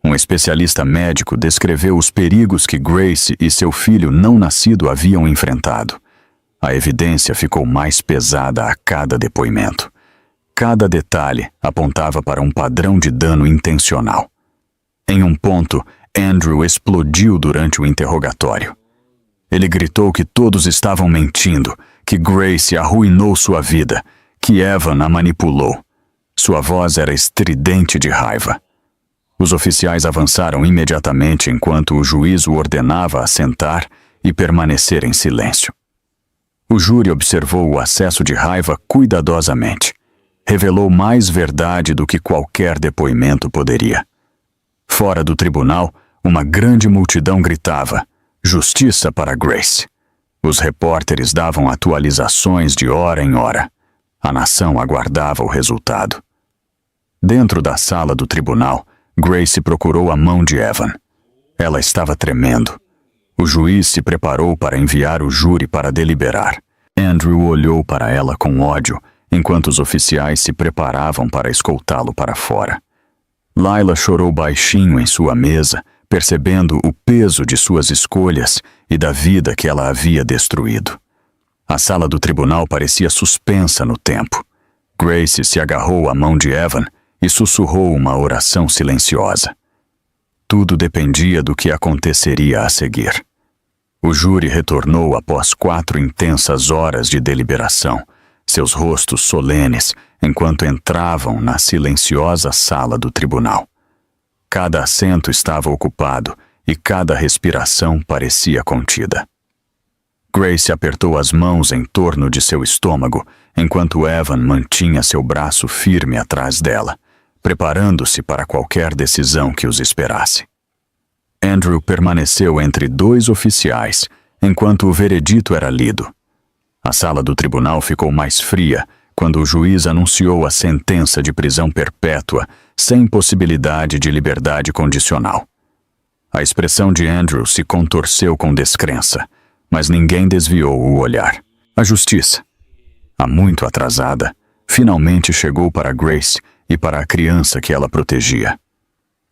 Um especialista médico descreveu os perigos que Grace e seu filho não nascido haviam enfrentado. A evidência ficou mais pesada a cada depoimento. Cada detalhe apontava para um padrão de dano intencional. Em um ponto, Andrew explodiu durante o interrogatório. Ele gritou que todos estavam mentindo, que Grace arruinou sua vida, que Evan a manipulou. Sua voz era estridente de raiva. Os oficiais avançaram imediatamente enquanto o juiz o ordenava a sentar e permanecer em silêncio. O júri observou o acesso de raiva cuidadosamente. Revelou mais verdade do que qualquer depoimento poderia. Fora do tribunal, uma grande multidão gritava: "Justiça para Grace!" Os repórteres davam atualizações de hora em hora. A nação aguardava o resultado. Dentro da sala do tribunal, Grace procurou a mão de Evan. Ela estava tremendo. O juiz se preparou para enviar o júri para deliberar. Andrew olhou para ela com ódio, enquanto os oficiais se preparavam para escoltá-lo para fora. Layla chorou baixinho em sua mesa, percebendo o peso de suas escolhas e da vida que ela havia destruído. A sala do tribunal parecia suspensa no tempo. Grace se agarrou à mão de Evan e sussurrou uma oração silenciosa. Tudo dependia do que aconteceria a seguir. O júri retornou após 4 intensas horas de deliberação, seus rostos solenes enquanto entravam na silenciosa sala do tribunal. Cada assento estava ocupado e cada respiração parecia contida. Grace apertou as mãos em torno de seu estômago, enquanto Evan mantinha seu braço firme atrás dela, preparando-se para qualquer decisão que os esperasse. Andrew permaneceu entre 2 oficiais, enquanto o veredito era lido. A sala do tribunal ficou mais fria quando o juiz anunciou a sentença de prisão perpétua, sem possibilidade de liberdade condicional. A expressão de Andrew se contorceu com descrença, mas ninguém desviou o olhar. A justiça, há muito atrasada, finalmente chegou para Grace e para a criança que ela protegia.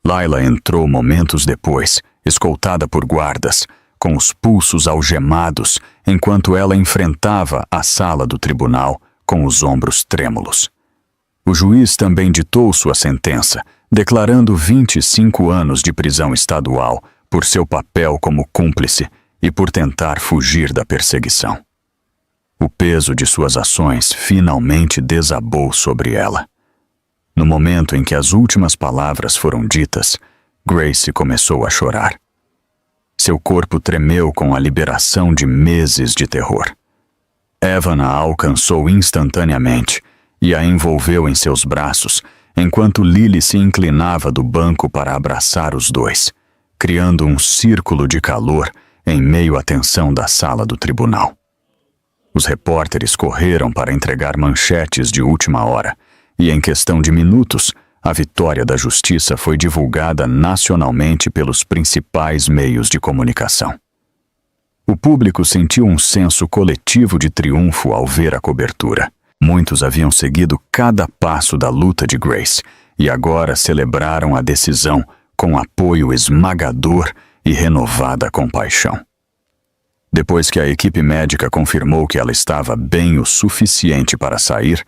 Layla entrou momentos depois, escoltada por guardas, com os pulsos algemados, enquanto ela enfrentava a sala do tribunal com os ombros trêmulos. O juiz também ditou sua sentença, declarando 25 anos de prisão estadual por seu papel como cúmplice e por tentar fugir da perseguição. O peso de suas ações finalmente desabou sobre ela. No momento em que as últimas palavras foram ditas, Grace começou a chorar. Seu corpo tremeu com a liberação de meses de terror. Evan a alcançou instantaneamente e a envolveu em seus braços, enquanto Lily se inclinava do banco para abraçar os dois, criando um círculo de calor em meio à tensão da sala do tribunal. Os repórteres correram para entregar manchetes de última hora, e em questão de minutos, a vitória da justiça foi divulgada nacionalmente pelos principais meios de comunicação. O público sentiu um senso coletivo de triunfo ao ver a cobertura. Muitos haviam seguido cada passo da luta de Grace e agora celebraram a decisão com apoio esmagador e renovada compaixão. Depois que a equipe médica confirmou que ela estava bem o suficiente para sair,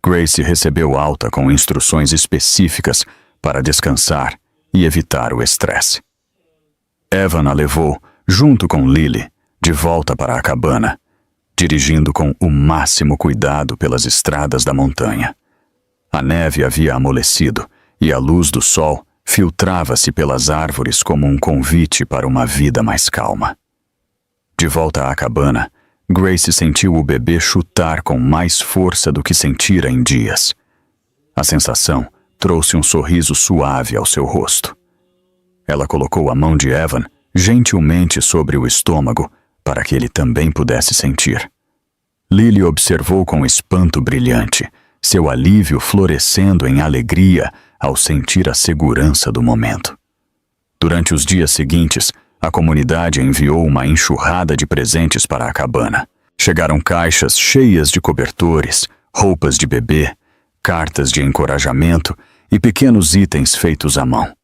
Grace recebeu alta com instruções específicas para descansar e evitar o estresse. Evan a levou, junto com Lily, de volta para a cabana, dirigindo com o máximo cuidado pelas estradas da montanha. A neve havia amolecido e a luz do sol filtrava-se pelas árvores como um convite para uma vida mais calma. De volta à cabana, Grace sentiu o bebê chutar com mais força do que sentira em dias. A sensação trouxe um sorriso suave ao seu rosto. Ela colocou a mão de Evan gentilmente sobre o estômago para que ele também pudesse sentir. Lily observou com espanto brilhante, seu alívio florescendo em alegria ao sentir a segurança do momento. Durante os dias seguintes, a comunidade enviou uma enxurrada de presentes para a cabana. Chegaram caixas cheias de cobertores, roupas de bebê, cartas de encorajamento e pequenos itens feitos à mão.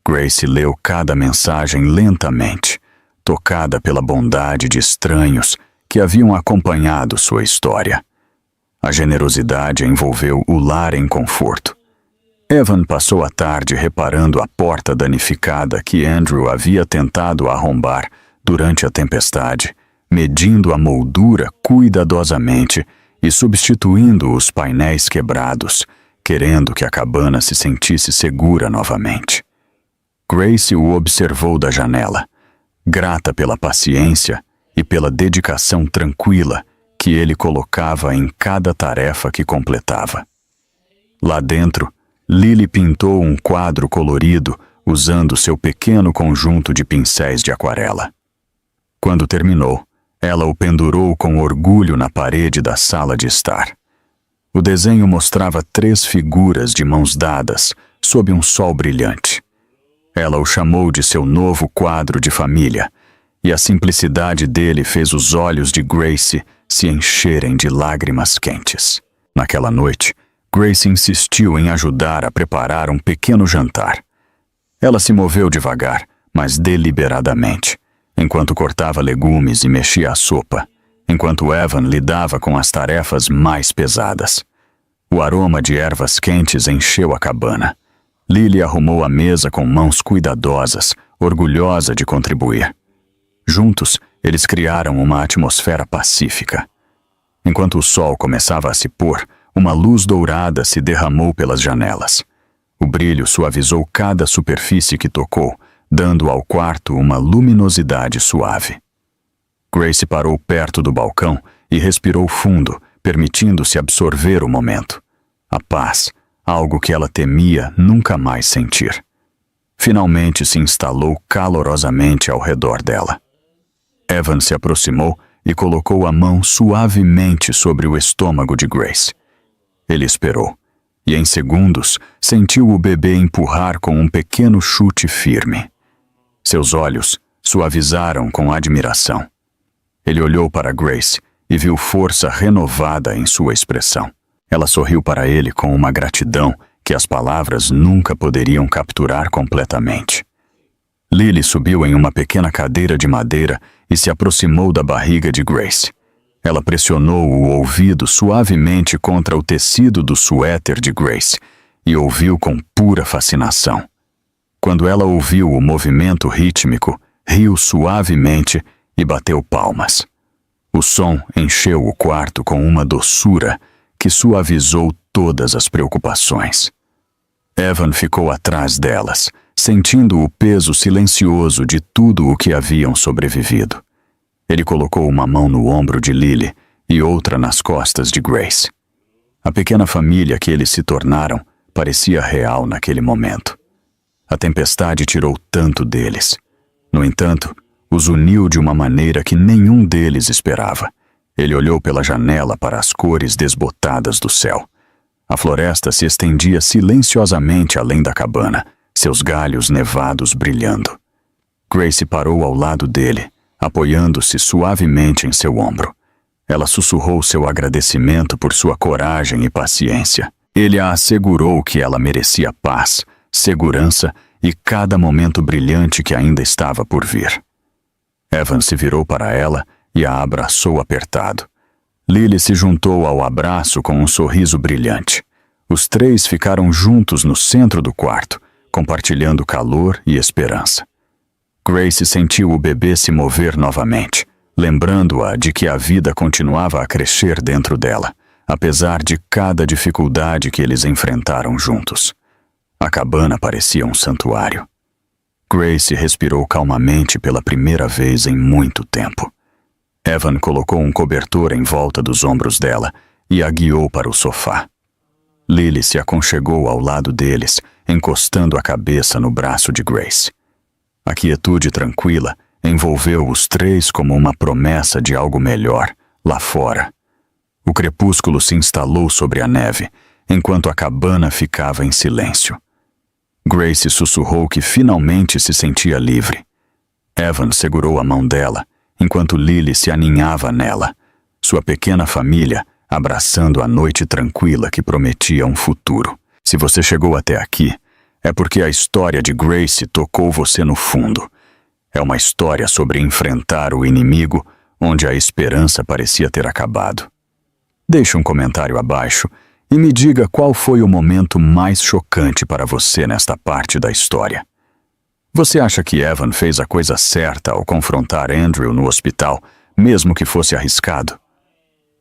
Grace leu cada mensagem lentamente, tocada pela bondade de estranhos que haviam acompanhado sua história. A generosidade envolveu o lar em conforto. Evan passou a tarde reparando a porta danificada que Andrew havia tentado arrombar durante a tempestade, medindo a moldura cuidadosamente e substituindo os painéis quebrados, querendo que a cabana se sentisse segura novamente. Grace o observou da janela, grata pela paciência e pela dedicação tranquila que ele colocava em cada tarefa que completava. Lá dentro, Lily pintou um quadro colorido usando seu pequeno conjunto de pincéis de aquarela. Quando terminou, ela o pendurou com orgulho na parede da sala de estar. O desenho mostrava 3 figuras de mãos dadas sob um sol brilhante. Ela o chamou de seu novo quadro de família, e a simplicidade dele fez os olhos de Grace se encherem de lágrimas quentes. Naquela noite, Grace insistiu em ajudar a preparar um pequeno jantar. Ela se moveu devagar, mas deliberadamente, enquanto cortava legumes e mexia a sopa, enquanto Evan lidava com as tarefas mais pesadas. O aroma de ervas quentes encheu a cabana. Lily arrumou a mesa com mãos cuidadosas, orgulhosa de contribuir. Juntos, eles criaram uma atmosfera pacífica. Enquanto o sol começava a se pôr, uma luz dourada se derramou pelas janelas. O brilho suavizou cada superfície que tocou, dando ao quarto uma luminosidade suave. Grace parou perto do balcão e respirou fundo, permitindo-se absorver o momento. A paz, algo que ela temia nunca mais sentir. Finalmente se instalou calorosamente ao redor dela. Evan se aproximou e colocou a mão suavemente sobre o estômago de Grace. Ele esperou, e em segundos sentiu o bebê empurrar com um pequeno chute firme. Seus olhos suavizaram com admiração. Ele olhou para Grace e viu força renovada em sua expressão. Ela sorriu para ele com uma gratidão que as palavras nunca poderiam capturar completamente. Lily subiu em uma pequena cadeira de madeira e se aproximou da barriga de Grace. Ela pressionou o ouvido suavemente contra o tecido do suéter de Grace e ouviu com pura fascinação. Quando ela ouviu o movimento rítmico, riu suavemente e bateu palmas. O som encheu o quarto com uma doçura que suavizou todas as preocupações. Evan ficou atrás delas, sentindo o peso silencioso de tudo o que haviam sobrevivido. Ele colocou uma mão no ombro de Lily e outra nas costas de Grace. A pequena família que eles se tornaram parecia real naquele momento. A tempestade tirou tanto deles. No entanto, os uniu de uma maneira que nenhum deles esperava. Ele olhou pela janela para as cores desbotadas do céu. A floresta se estendia silenciosamente além da cabana, seus galhos nevados brilhando. Grace parou ao lado dele, apoiando-se suavemente em seu ombro. Ela sussurrou seu agradecimento por sua coragem e paciência. Ele a assegurou que ela merecia paz, segurança e cada momento brilhante que ainda estava por vir. Evan se virou para ela e a abraçou apertado. Lily se juntou ao abraço com um sorriso brilhante. Os três ficaram juntos no centro do quarto, compartilhando calor e esperança. Grace sentiu o bebê se mover novamente, lembrando-a de que a vida continuava a crescer dentro dela, apesar de cada dificuldade que eles enfrentaram juntos. A cabana parecia um santuário. Grace respirou calmamente pela primeira vez em muito tempo. Evan colocou um cobertor em volta dos ombros dela e a guiou para o sofá. Lily se aconchegou ao lado deles, encostando a cabeça no braço de Grace. A quietude tranquila envolveu os três como uma promessa de algo melhor lá fora. O crepúsculo se instalou sobre a neve, enquanto a cabana ficava em silêncio. Grace sussurrou que finalmente se sentia livre. Evan segurou a mão dela, enquanto Lily se aninhava nela, sua pequena família abraçando a noite tranquila que prometia um futuro. Se você chegou até aqui, é porque a história de Grace tocou você no fundo. É uma história sobre enfrentar o inimigo onde a esperança parecia ter acabado. Deixe um comentário abaixo e me diga qual foi o momento mais chocante para você nesta parte da história. Você acha que Evan fez a coisa certa ao confrontar Andrew no hospital, mesmo que fosse arriscado?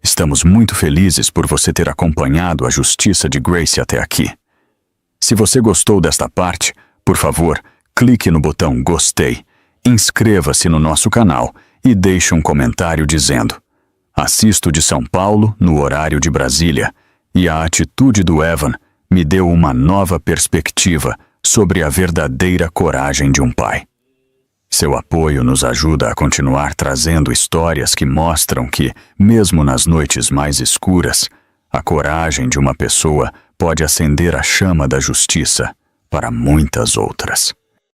Estamos muito felizes por você ter acompanhado a justiça de Grace até aqui. Se você gostou desta parte, por favor, clique no botão Gostei, inscreva-se no nosso canal e deixe um comentário dizendo: assisto de São Paulo no horário de Brasília e a atitude do Evan me deu uma nova perspectiva sobre a verdadeira coragem de um pai. Seu apoio nos ajuda a continuar trazendo histórias que mostram que, mesmo nas noites mais escuras, a coragem de uma pessoa pode acender a chama da justiça para muitas outras.